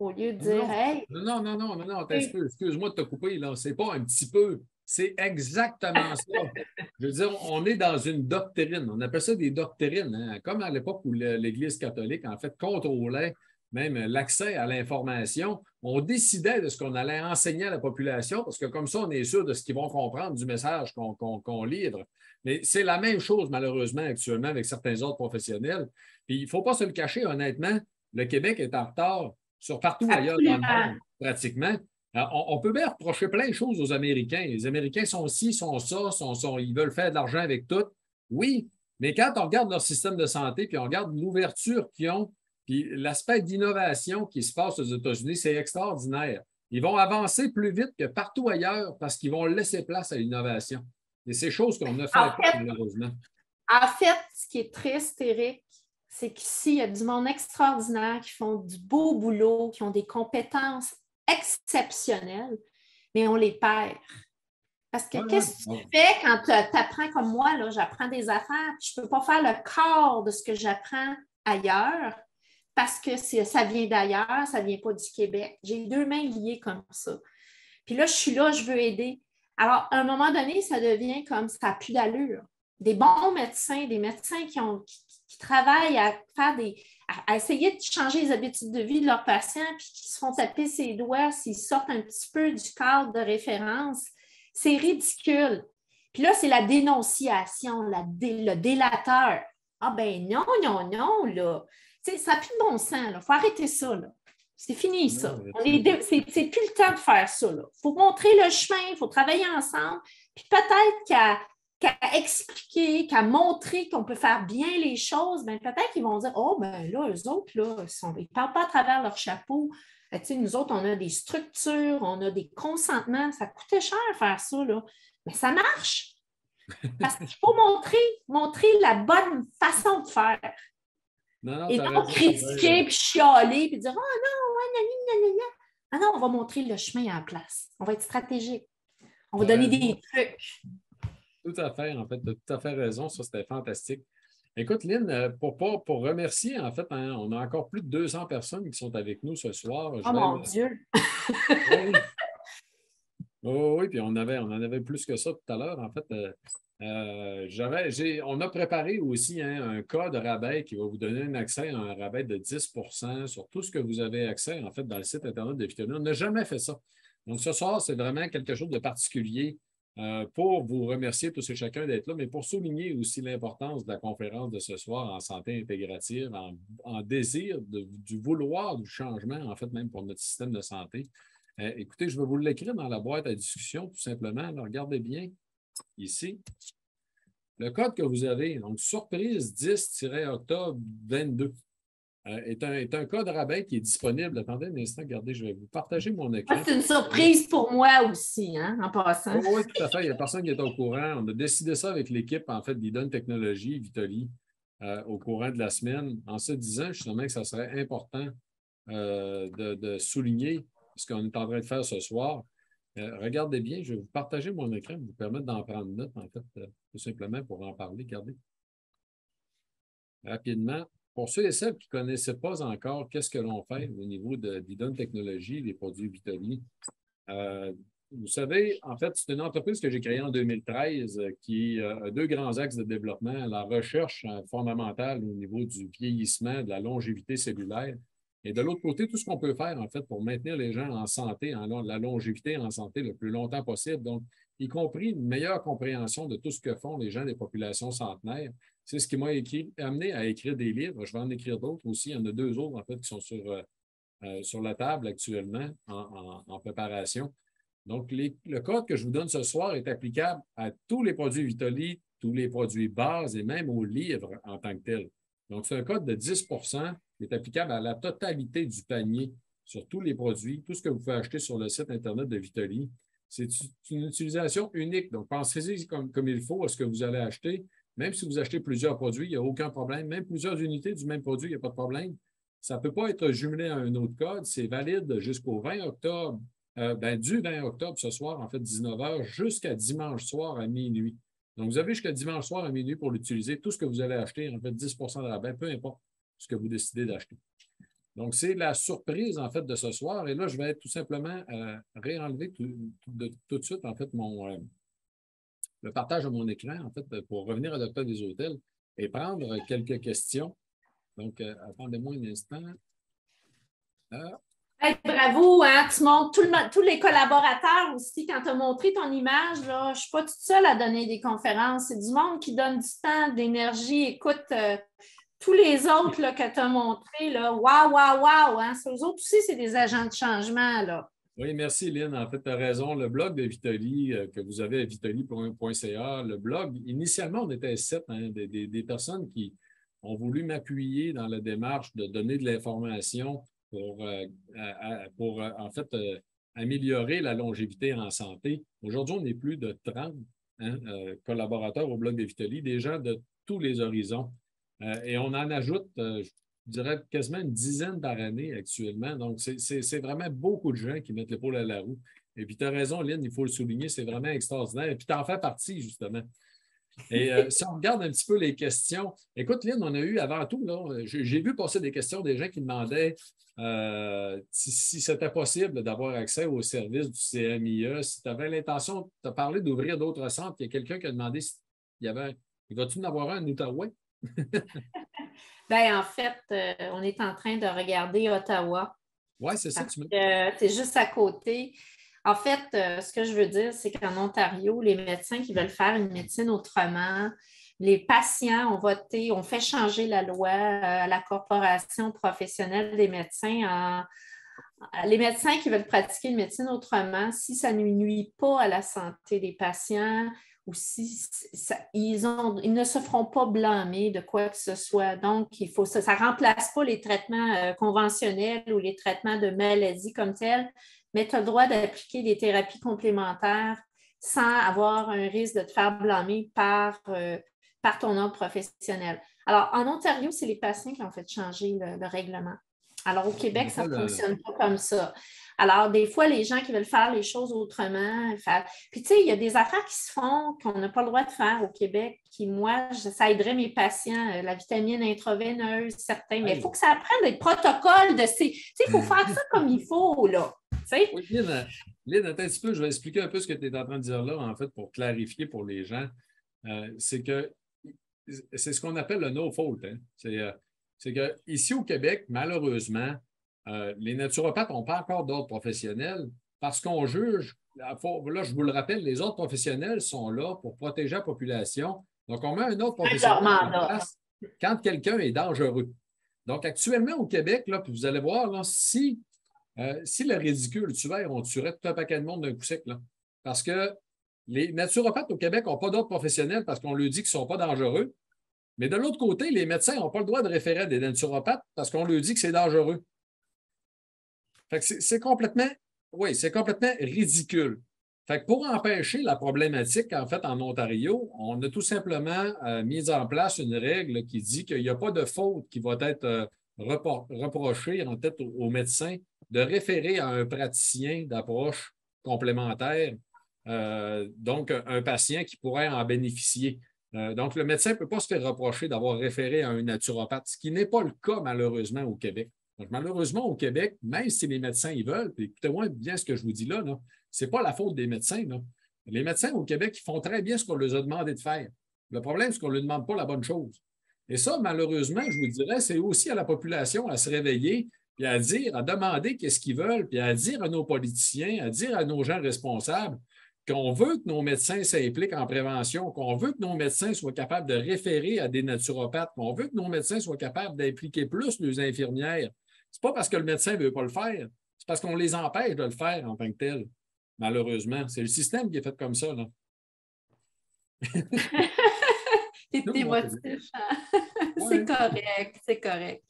au lieu de dire « Hey! » Non, excuse-moi de te couper, là. C'est pas un petit peu, c'est exactement ça. Je veux dire, on est dans une doctrine, on appelle ça des doctrines, hein? Comme à l'époque où l'Église catholique, en fait, contrôlait même l'accès à l'information. On décidait de ce qu'on allait enseigner à la population parce que comme ça, on est sûr de ce qu'ils vont comprendre du message qu'on livre. Mais c'est la même chose, malheureusement, actuellement avec certains autres professionnels. Puis il ne faut pas se le cacher, honnêtement, le Québec est en retard sur partout ailleurs dans le Absolument. monde, pratiquement. Alors, on peut bien reprocher plein de choses aux Américains. Les Américains sont ci, sont ça, ils veulent faire de l'argent avec tout. Oui, mais quand on regarde leur système de santé, puis on regarde l'ouverture qu'ils ont, puis l'aspect d'innovation qui se passe aux États-Unis, c'est extraordinaire. Ils vont avancer plus vite que partout ailleurs parce qu'ils vont laisser place à l'innovation. Et c'est chose qu'on ne En fait pas, fait, malheureusement. en fait, ce qui est triste, Eric, c'est qu'ici, il y a du monde extraordinaire qui font du beau boulot, qui ont des compétences exceptionnelles, mais on les perd. Parce que Ouais, ouais. qu'est-ce que tu fais quand tu apprends comme moi, là, j'apprends des affaires, puis je ne peux pas faire le quart de ce que j'apprends ailleurs parce que ça vient d'ailleurs, ça ne vient pas du Québec. J'ai deux mains liées comme ça. Puis là, je suis là, je veux aider. Alors, à un moment donné, ça devient comme ça n'a plus d'allure. Des bons médecins, des médecins qui travaillent à faire à essayer de changer les habitudes de vie de leurs patients, puis qui se font taper ses doigts s'ils sortent un petit peu du cadre de référence. C'est ridicule. Puis là, c'est la dénonciation, le délateur. Ah ben non, non, non, là. Tu sais, ça n'a plus de bon sens, là. Il faut arrêter ça, là. C'est fini, ça. C'est plus le temps de faire ça. Il faut montrer le chemin, il faut travailler ensemble. Puis peut-être qu'à expliquer, qu'à montrer qu'on peut faire bien les choses, ben peut-être qu'ils vont dire oh, ben là, eux autres, là, ils ne parlent pas à travers leur chapeau. Tu sais, nous autres, on a des structures, on a des consentements. Ça coûtait cher faire ça, là. Mais ça marche. Parce qu'il faut montrer la bonne façon de faire. Non, non, Et tu as non raison. critiquer, puis chialer, puis dire oh non, ouais, nanana. Ah non, on va montrer le chemin en place. On va être stratégique. On va Tu as donner raison. des trucs. Tout à fait, en fait, tu as tout à fait raison. Ça, c'était fantastique. Écoute, Lynn, pour remercier, en fait, hein, on a encore plus de 200 personnes qui sont avec nous ce soir. Oh mon Dieu! Oui, oui, puis on en avait plus que ça tout à l'heure. En fait, on a préparé aussi hein, un code rabais qui va vous donner un accès à un rabais de 10 sur tout ce que vous avez accès, en fait, dans le site Internet de Vitali. On n'a jamais fait ça. Donc, ce soir, c'est vraiment quelque chose de particulier pour vous remercier tous et chacun d'être là, mais pour souligner aussi l'importance de la conférence de ce soir en santé intégrative, en désir du vouloir du changement, en fait, même pour notre système de santé. Écoutez, je vais vous l'écrire dans la boîte à discussion, tout simplement. Alors, regardez bien ici. Le code que vous avez, donc surprise 10-octobre 22, est un code rabais qui est disponible. Attendez un instant, regardez, je vais vous partager mon écran. C'est une surprise pour moi aussi, hein, en passant. Oh, oui, tout à fait. Il n'y a personne qui est au courant. On a décidé ça avec l'équipe, en fait, d'Idon Technologies, Vitali, au courant de la semaine, en se disant justement que ça serait important de souligner ce qu'on est en train de faire ce soir. Regardez bien, je vais vous partager mon écran pour vous permettre d'en prendre note, en fait, tout simplement pour en parler. Regardez. Rapidement, pour ceux et celles qui ne connaissaient pas encore qu'est-ce que l'on fait au niveau d'Idon Technologies, les produits Vitali, vous savez, en fait, c'est une entreprise que j'ai créée en 2013 qui a deux grands axes de développement, la recherche fondamentale au niveau du vieillissement, de la longévité cellulaire, et de l'autre côté, tout ce qu'on peut faire, en fait, pour maintenir les gens en santé, la longévité en santé le plus longtemps possible, donc, y compris une meilleure compréhension de tout ce que font les gens des populations centenaires. C'est ce qui m'a amené à écrire des livres. Je vais en écrire d'autres aussi. Il y en a deux autres, en fait, qui sont sur la table actuellement en préparation. Donc, le code que je vous donne ce soir est applicable à tous les produits Vitali, tous les produits bases et même aux livres en tant que tel. Donc, c'est un code de 10 qui est applicable à la totalité du panier sur tous les produits, tout ce que vous pouvez acheter sur le site Internet de Vitali. C'est une utilisation unique. Donc, pensez-y comme il faut à ce que vous allez acheter. Même si vous achetez plusieurs produits, il n'y a aucun problème. Même plusieurs unités du même produit, il n'y a pas de problème. Ça ne peut pas être jumelé à un autre code. C'est valide jusqu'au 20 octobre. Du 20 octobre ce soir, en fait, 19h, jusqu'à dimanche soir à minuit. Donc, vous avez jusqu'à dimanche soir à minuit pour l'utiliser. Tout ce que vous allez acheter, en fait, 10 de rabais, peu importe ce que vous décidez d'acheter. Donc, c'est la surprise, en fait, de ce soir. Et là, je vais tout simplement réenlever tout de suite, en fait, le partage de mon écran, en fait, pour revenir à l'Octobre des hôtels et prendre quelques questions. Donc, attendez-moi un instant. Euh, Hey, bravo, hein? Tu montres tous les collaborateurs aussi. Quand tu as montré ton image, là, je ne suis pas toute seule à donner des conférences. C'est du monde qui donne du temps, de l'énergie. Écoute, tous les autres là, que tu as montrés, là, waouh, waouh, waouh, hein? Eux autres aussi, c'est des agents de changement, là. oui, merci Lynn. En fait, tu as raison. Le blog de Vitali, que vous avez à vitali.ca, le blog, initialement, on était 7, hein, des personnes qui ont voulu m'appuyer dans la démarche de donner de l'information pour en fait, améliorer la longévité en santé. Aujourd'hui, on est plus de 30 hein, collaborateurs au blog de Vitali, des gens de tous les horizons. Et on en ajoute, je dirais, quasiment une dizaine par année actuellement. Donc, c'est vraiment beaucoup de gens qui mettent l'épaule à la roue. Et puis, tu as raison, Lynn, il faut le souligner, c'est vraiment extraordinaire. Et puis, tu en fais partie, justement. Et si on regarde un petit peu les questions, écoute, Lynn, on a eu avant tout, là, j'ai vu passer des questions des gens qui demandaient si c'était possible d'avoir accès aux services du CMIE, si tu avais l'intention, tu as parlé d'ouvrir d'autres centres, il y a quelqu'un qui a demandé s'il y avait, va-tu en avoir un en Outaouais? Ben, en fait, on est en train de regarder Ottawa Oui, c'est ça, parce tu me. que c'est juste à côté. En fait, ce que je veux dire, c'est qu'en Ontario, les médecins qui veulent faire une médecine autrement, les patients ont voté, ont fait changer la loi à la Corporation professionnelle des médecins. Les médecins qui veulent pratiquer une médecine autrement, si ça ne nuit pas à la santé des patients ou si ils ne se feront pas blâmer de quoi que ce soit. Donc, ça ne remplace pas les traitements conventionnels ou les traitements de maladie comme tels, mais tu as le droit d'appliquer des thérapies complémentaires sans avoir un risque de te faire blâmer par ton ordre professionnel. Alors, en Ontario, c'est les patients qui ont fait changer le règlement. Alors, au Québec, ça ne fonctionne pas comme ça. Alors, des fois, les gens qui veulent faire les choses autrement, puis tu sais, il y a des affaires qui se font qu'on n'a pas le droit de faire au Québec, qui, moi, ça aiderait mes patients, la vitamine intraveineuse, certains, mais il faut que ça apprenne des protocoles de ces. Tu sais, il faut faire ça comme il faut, là. Oui, Lynn, attends un petit peu, je vais expliquer un peu ce que tu es en train de dire là, en fait, pour clarifier pour les gens. C'est que c'est ce qu'on appelle le no-fault. Hein. C'est qu'ici au Québec, malheureusement, les naturopathes n'ont pas encore d'ordre professionnel parce qu'on juge, là, je vous le rappelle, les ordres professionnels sont là pour protéger la population. Donc, on met un ordre professionnel en place quand quelqu'un est dangereux. Donc, actuellement au Québec, là, puis vous allez voir, là, si le ridicule tuait, on tuerait tout un paquet de monde d'un coup sec. Là. Parce que les naturopathes au Québec n'ont pas d'ordre professionnel parce qu'on leur dit qu'ils ne sont pas dangereux. Mais de l'autre côté, les médecins n'ont pas le droit de référer à des naturopathes parce qu'on leur dit que c'est dangereux. Fait que c'est complètement, oui, c'est complètement ridicule. Fait que pour empêcher la problématique, en fait, en Ontario, on a tout simplement mis en place une règle qui dit qu'il n'y a pas de faute qui va être reprochée en tête aux médecins de référer à un praticien d'approche complémentaire, donc un patient qui pourrait en bénéficier. Donc, le médecin ne peut pas se faire reprocher d'avoir référé à un naturopathe, ce qui n'est pas le cas malheureusement au Québec. Donc, malheureusement, au Québec, même si les médecins y veulent, puis écoutez-moi bien ce que je vous dis là, ce n'est pas la faute des médecins. Là. Les médecins au Québec, ils font très bien ce qu'on leur a demandé de faire. Le problème, c'est qu'on ne leur demande pas la bonne chose. Et ça, malheureusement, je vous dirais, c'est aussi à la population à se réveiller, puis à dire, à demander qu'est-ce qu'ils veulent, puis à dire à nos politiciens, à dire à nos gens responsables qu'on veut que nos médecins s'impliquent en prévention, qu'on veut que nos médecins soient capables de référer à des naturopathes, qu'on veut que nos médecins soient capables d'impliquer plus les infirmières. C'est pas parce que le médecin ne veut pas le faire, c'est parce qu'on les empêche de le faire en tant que tel, malheureusement. C'est le système qui est fait comme ça. Là. C'est émotif. Hein? C'est correct, c'est correct.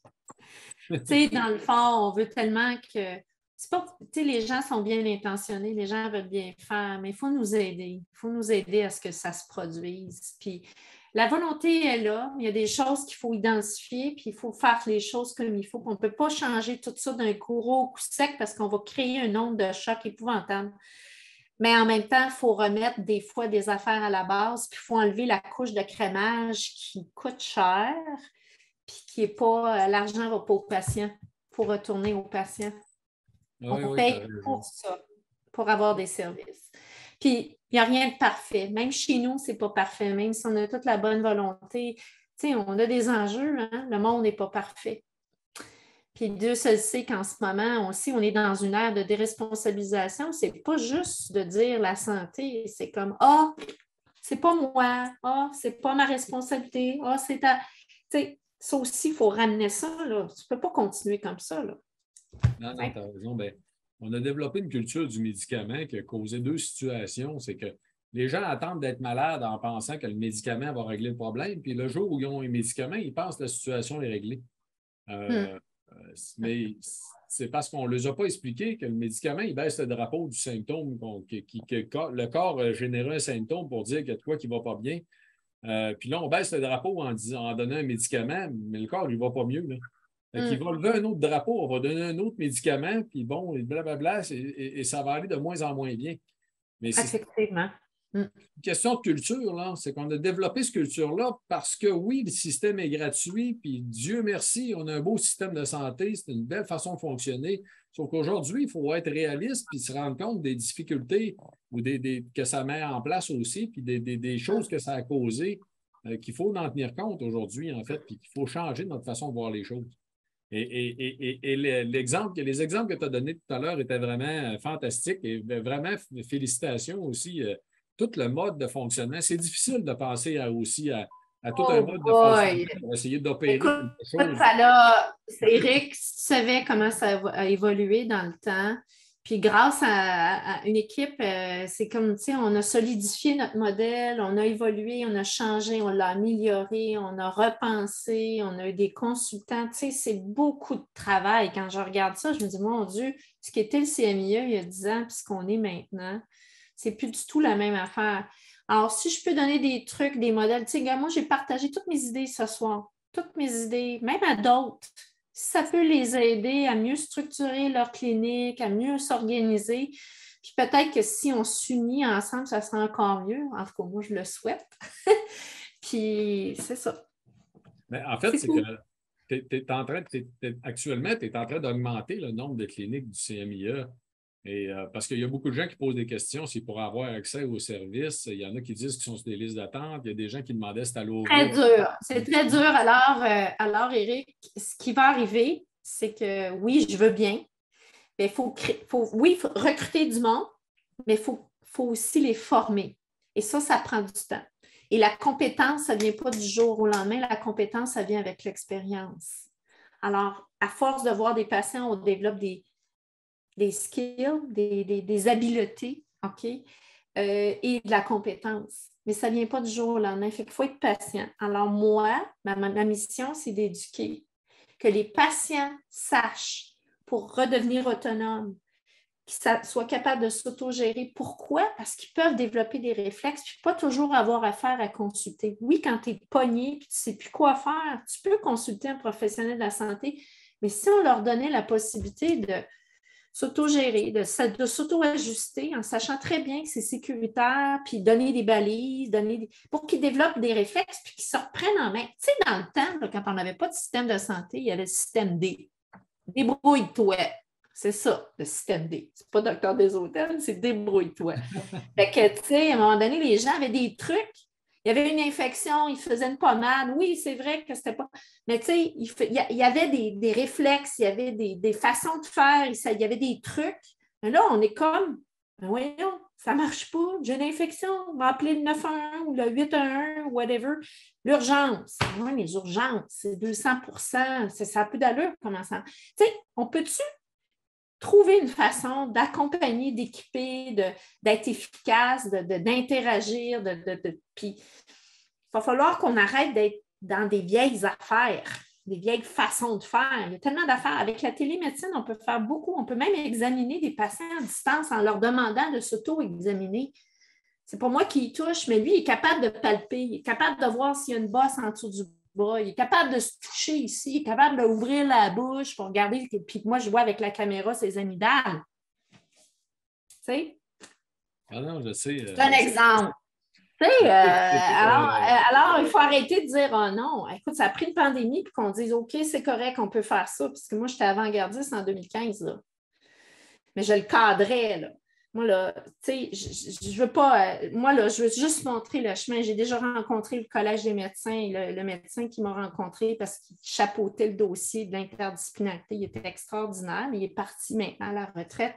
Tu sais, dans le fond, on veut tellement que. C'est pas, tu sais, les gens sont bien intentionnés, les gens veulent bien faire, mais il faut nous aider. Il faut nous aider à ce que ça se produise. Puis la volonté est là. Il y a des choses qu'il faut identifier, puis il faut faire les choses comme il faut. On ne peut pas changer tout ça d'un coup sec parce qu'on va créer une onde de choc épouvantable. Mais en même temps, il faut remettre des fois des affaires à la base, puis il faut enlever la couche de crémage qui coûte cher, puis qui n'est pas, l'argent ne va pas au patient, il faut retourner au patient. Oui, On oui, tu as paye raison. pour ça, pour avoir des services. Puis, il n'y a rien de parfait. Même chez nous, ce n'est pas parfait. Même si on a toute la bonne volonté, tu sais, on a des enjeux, hein? Le monde n'est pas parfait. Puis Dieu seul sait qu'en ce moment aussi, on est dans une ère de déresponsabilisation. C'est pas juste de dire la santé, c'est comme ah, c'est pas moi, ah, c'est pas ma responsabilité, ah, c'est ta. Tu sais, ça aussi, il faut ramener ça, là. Tu peux pas continuer comme ça, là. Non, non, tu as raison. Ben, on a développé une culture du médicament qui a causé deux situations. C'est que les gens attendent d'être malades en pensant que le médicament va régler le problème. Puis le jour où ils ont un médicament, ils pensent que la situation est réglée. Mais c'est parce qu'on ne les a pas expliqué que le médicament, il baisse le drapeau du symptôme, que le corps a généré un symptôme pour dire qu'il y a de quoi qui ne va pas bien. Puis là, on baisse le drapeau en donnant un médicament, mais le corps, il ne va pas mieux. Là. Il va lever un autre drapeau, on va donner un autre médicament, puis bon, et blablabla, et ça va aller de moins en moins bien. Mais c'est effectivement. une question de culture, là. C'est qu'on a développé cette culture-là parce que oui, le système est gratuit, puis Dieu merci, on a un beau système de santé, c'est une belle façon de fonctionner. Sauf qu'aujourd'hui, il faut être réaliste puis se rendre compte des difficultés ou que ça met en place aussi, puis des choses que ça a causées qu'il faut en tenir compte aujourd'hui, en fait, puis qu'il faut changer notre façon de voir les choses. Et les exemples que tu as donnés tout à l'heure étaient vraiment fantastiques et vraiment félicitations aussi. Tout le mode de fonctionnement. C'est difficile de penser aussi à tout un mode de fonctionnement pour essayer d'opérer quelque chose. Éric, tu savais comment ça a évolué dans le temps. Puis grâce à une équipe, c'est comme, tu sais, on a solidifié notre modèle, on a évolué, on a changé, on l'a amélioré, on a repensé, on a eu des consultants. Tu sais, c'est beaucoup de travail. Quand je regarde ça, je me dis, mon Dieu, ce qui était le CMIE il y a 10 ans, puis ce qu'on est maintenant, c'est plus du tout la même affaire. Alors, si je peux donner des trucs, des modèles, tu sais, moi, j'ai partagé toutes mes idées ce soir, toutes mes idées, même à d'autres. Si ça peut les aider à mieux structurer leur clinique, à mieux s'organiser. Puis peut-être que si on s'unit ensemble, ça sera encore mieux. En tout cas, moi, je le souhaite. Puis c'est ça. Mais en fait, c'est que actuellement, tu es en train d'augmenter le nombre de cliniques du CMIE. Parce qu'il y a beaucoup de gens qui posent des questions s'ils pourraient avoir accès aux services. Il y en a qui disent qu'ils sont sur des listes d'attente. Il y a des gens qui demandaient si c'était très dur. C'est très dur. Alors, Éric, ce qui va arriver, c'est que oui, je veux bien, mais il faut recruter du monde, mais il faut aussi les former. Et ça prend du temps. Et la compétence, ça ne vient pas du jour au lendemain. La compétence, ça vient avec l'expérience. Alors, à force de voir des patients, on développe des skills, des habiletés, OK? Et de la compétence. Mais ça ne vient pas du jour au lendemain. Fait qu'il faut être patient. Alors, moi, ma mission, c'est d'éduquer, que les patients sachent pour redevenir autonomes, qu'ils soient capables de s'autogérer. Pourquoi? Parce qu'ils peuvent développer des réflexes puis pas toujours avoir affaire à consulter. Oui, quand tu es pogné et tu ne sais plus quoi faire, tu peux consulter un professionnel de la santé, mais si on leur donnait la possibilité de s'autogérer, de s'auto-ajuster en sachant très bien que c'est sécuritaire, puis donner des balises, pour qu'ils développent des réflexes, puis qu'ils se reprennent en main. Tu sais, dans le temps, là, quand on n'avait pas de système de santé, il y avait le système D. Débrouille-toi. C'est ça, le système D. C'est pas docteur des hôtels, c'est débrouille-toi. Fait que, tu sais, à un moment donné, les gens avaient des trucs. Il y avait une infection, il faisait une pommade. Oui, c'est vrai que c'était pas. Mais tu sais, il y avait des réflexes, il y avait des façons de faire, il y avait des trucs. Mais là, on est comme, ben voyons, ça ne marche pas. J'ai une infection, on va appeler le 911 ou le 811, whatever. L'urgence. Oui, les urgences, c'est 200%. Ça a peu d'allure, comment ça. Tu sais, on peut-tu trouver une façon d'accompagner, d'équiper, d'être efficace, d'interagir, puis il va falloir qu'on arrête d'être dans des vieilles affaires, des vieilles façons de faire. Il y a tellement d'affaires. Avec la télémédecine, on peut faire beaucoup. On peut même examiner des patients à distance en leur demandant de s'auto-examiner. C'est pas moi qui y touche, mais lui, il est capable de palper, il est capable de voir s'il y a une bosse en dessous du bras, il est capable de se toucher ici, il est capable d'ouvrir la bouche pour regarder, puis moi, je vois avec la caméra ses amygdales. Tu sais? Ah non, je sais. C'est un exemple. Tu sais, alors, il faut arrêter de dire « Oh non, écoute, ça a pris une pandémie puis qu'on dise « OK, c'est correct, on peut faire ça. » Parce que moi, j'étais avant-gardiste en 2015, là. Mais je le cadrais, là. Moi, là, tu sais, je veux pas. Moi, là, je veux juste montrer le chemin. J'ai déjà rencontré le Collège des médecins, le médecin qui m'a rencontré parce qu'il chapeautait le dossier de l'interdisciplinarité. Il était extraordinaire. Il est parti maintenant à la retraite.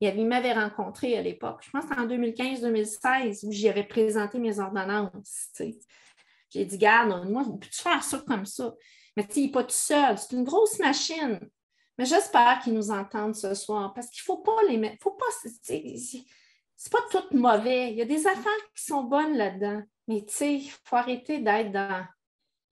Il m'avait rencontré à l'époque, je pense que c'était en 2015-2016, où j'y avais présenté mes ordonnances. Tu sais. J'ai dit, garde, moi, on peut-tu faire ça comme ça? Mais tu sais, il n'est pas tout seul. C'est une grosse machine. Mais j'espère qu'ils nous entendent ce soir parce qu'il ne faut pas les mettre. Faut pas, c'est pas tout mauvais. Il y a des affaires qui sont bonnes là-dedans. Mais tu sais, il faut arrêter d'être dans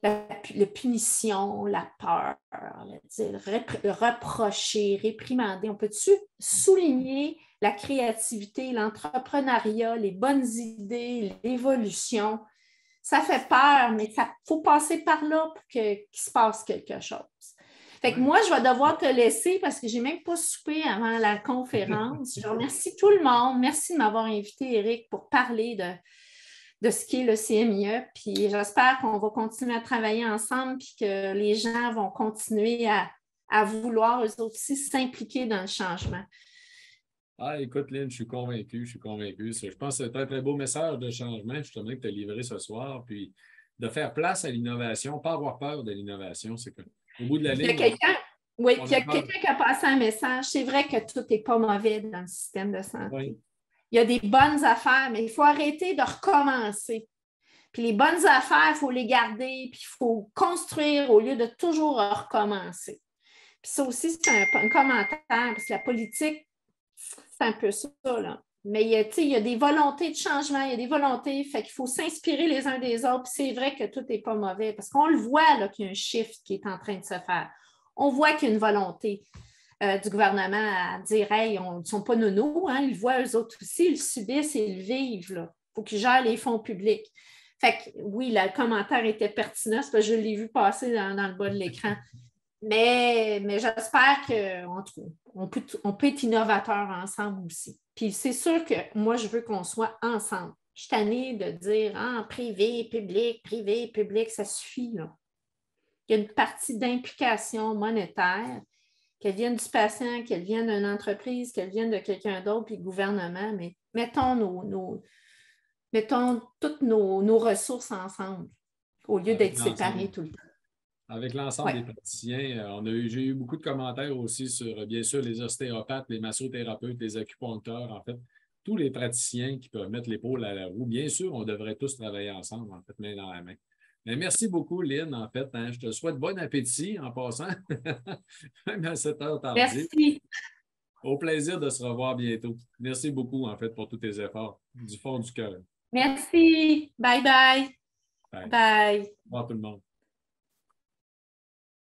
la punition, la peur, le reprocher, réprimander. On peut-tu souligner la créativité, l'entrepreneuriat, les bonnes idées, l'évolution? Ça fait peur, mais il faut passer par là pour qu'il se passe quelque chose. Fait que moi, je vais devoir te laisser parce que je n'ai même pas soupé avant la conférence. Je remercie tout le monde. Merci de m'avoir invité, Éric, pour parler de ce qu'est le CMIE. Puis j'espère qu'on va continuer à travailler ensemble puis que les gens vont continuer à vouloir eux aussi s'impliquer dans le changement. Ah, écoute, Lynn, je suis convaincu. Je pense que c'est un très, très beau message de changement, justement, que tu as livré ce soir. Puis de faire place à l'innovation, pas avoir peur de l'innovation. C'est qu'au bout de la ligne. Oui, puis il y a quelqu'un qui a passé un message. C'est vrai que tout n'est pas mauvais dans le système de santé. Oui. Il y a des bonnes affaires, mais il faut arrêter de recommencer. Puis les bonnes affaires, il faut les garder, puis il faut construire au lieu de toujours recommencer. Puis ça aussi, c'est un commentaire, parce que la politique, c'est un peu ça, là. Mais il y a des volontés de changement, il y a des volontés, fait qu'il faut s'inspirer les uns des autres. Puis c'est vrai que tout n'est pas mauvais, parce qu'on le voit là, qu'il y a un shift qui est en train de se faire. On voit qu'il y a une volonté du gouvernement à dire, hey, ils ne sont pas nounous, hein, ils le voient eux autres aussi, ils le subissent et ils le vivent. Il faut qu'ils gèrent les fonds publics. Fait que oui, le commentaire était pertinent, parce que je l'ai vu passer dans le bas de l'écran. Mais j'espère qu'on peut être innovateur ensemble aussi. Puis c'est sûr que moi, je veux qu'on soit ensemble. Je suis tannée de dire privé, public, ça suffit. Là. Il y a une partie d'implication monétaire, qu'elle vienne du patient, qu'elle vienne d'une entreprise, qu'elle vienne de quelqu'un d'autre, puis le gouvernement, mais mettons toutes nos ressources ensemble au lieu d'être séparés tout le temps. Avec l'ensemble des praticiens, j'ai eu beaucoup de commentaires aussi sur, bien sûr, les ostéopathes, les massothérapeutes, les acupuncteurs, en fait, tous les praticiens qui peuvent mettre l'épaule à la roue. Bien sûr, on devrait tous travailler ensemble, en fait, main dans la main. Mais merci beaucoup, Lynn, en fait. Hein, je te souhaite bon appétit en passant, même à cette heure tardive. Merci. Au plaisir de se revoir bientôt. Merci beaucoup, en fait, pour tous tes efforts, du fond du cœur. Merci. Bye bye. Bye. Bye. Au revoir tout le monde.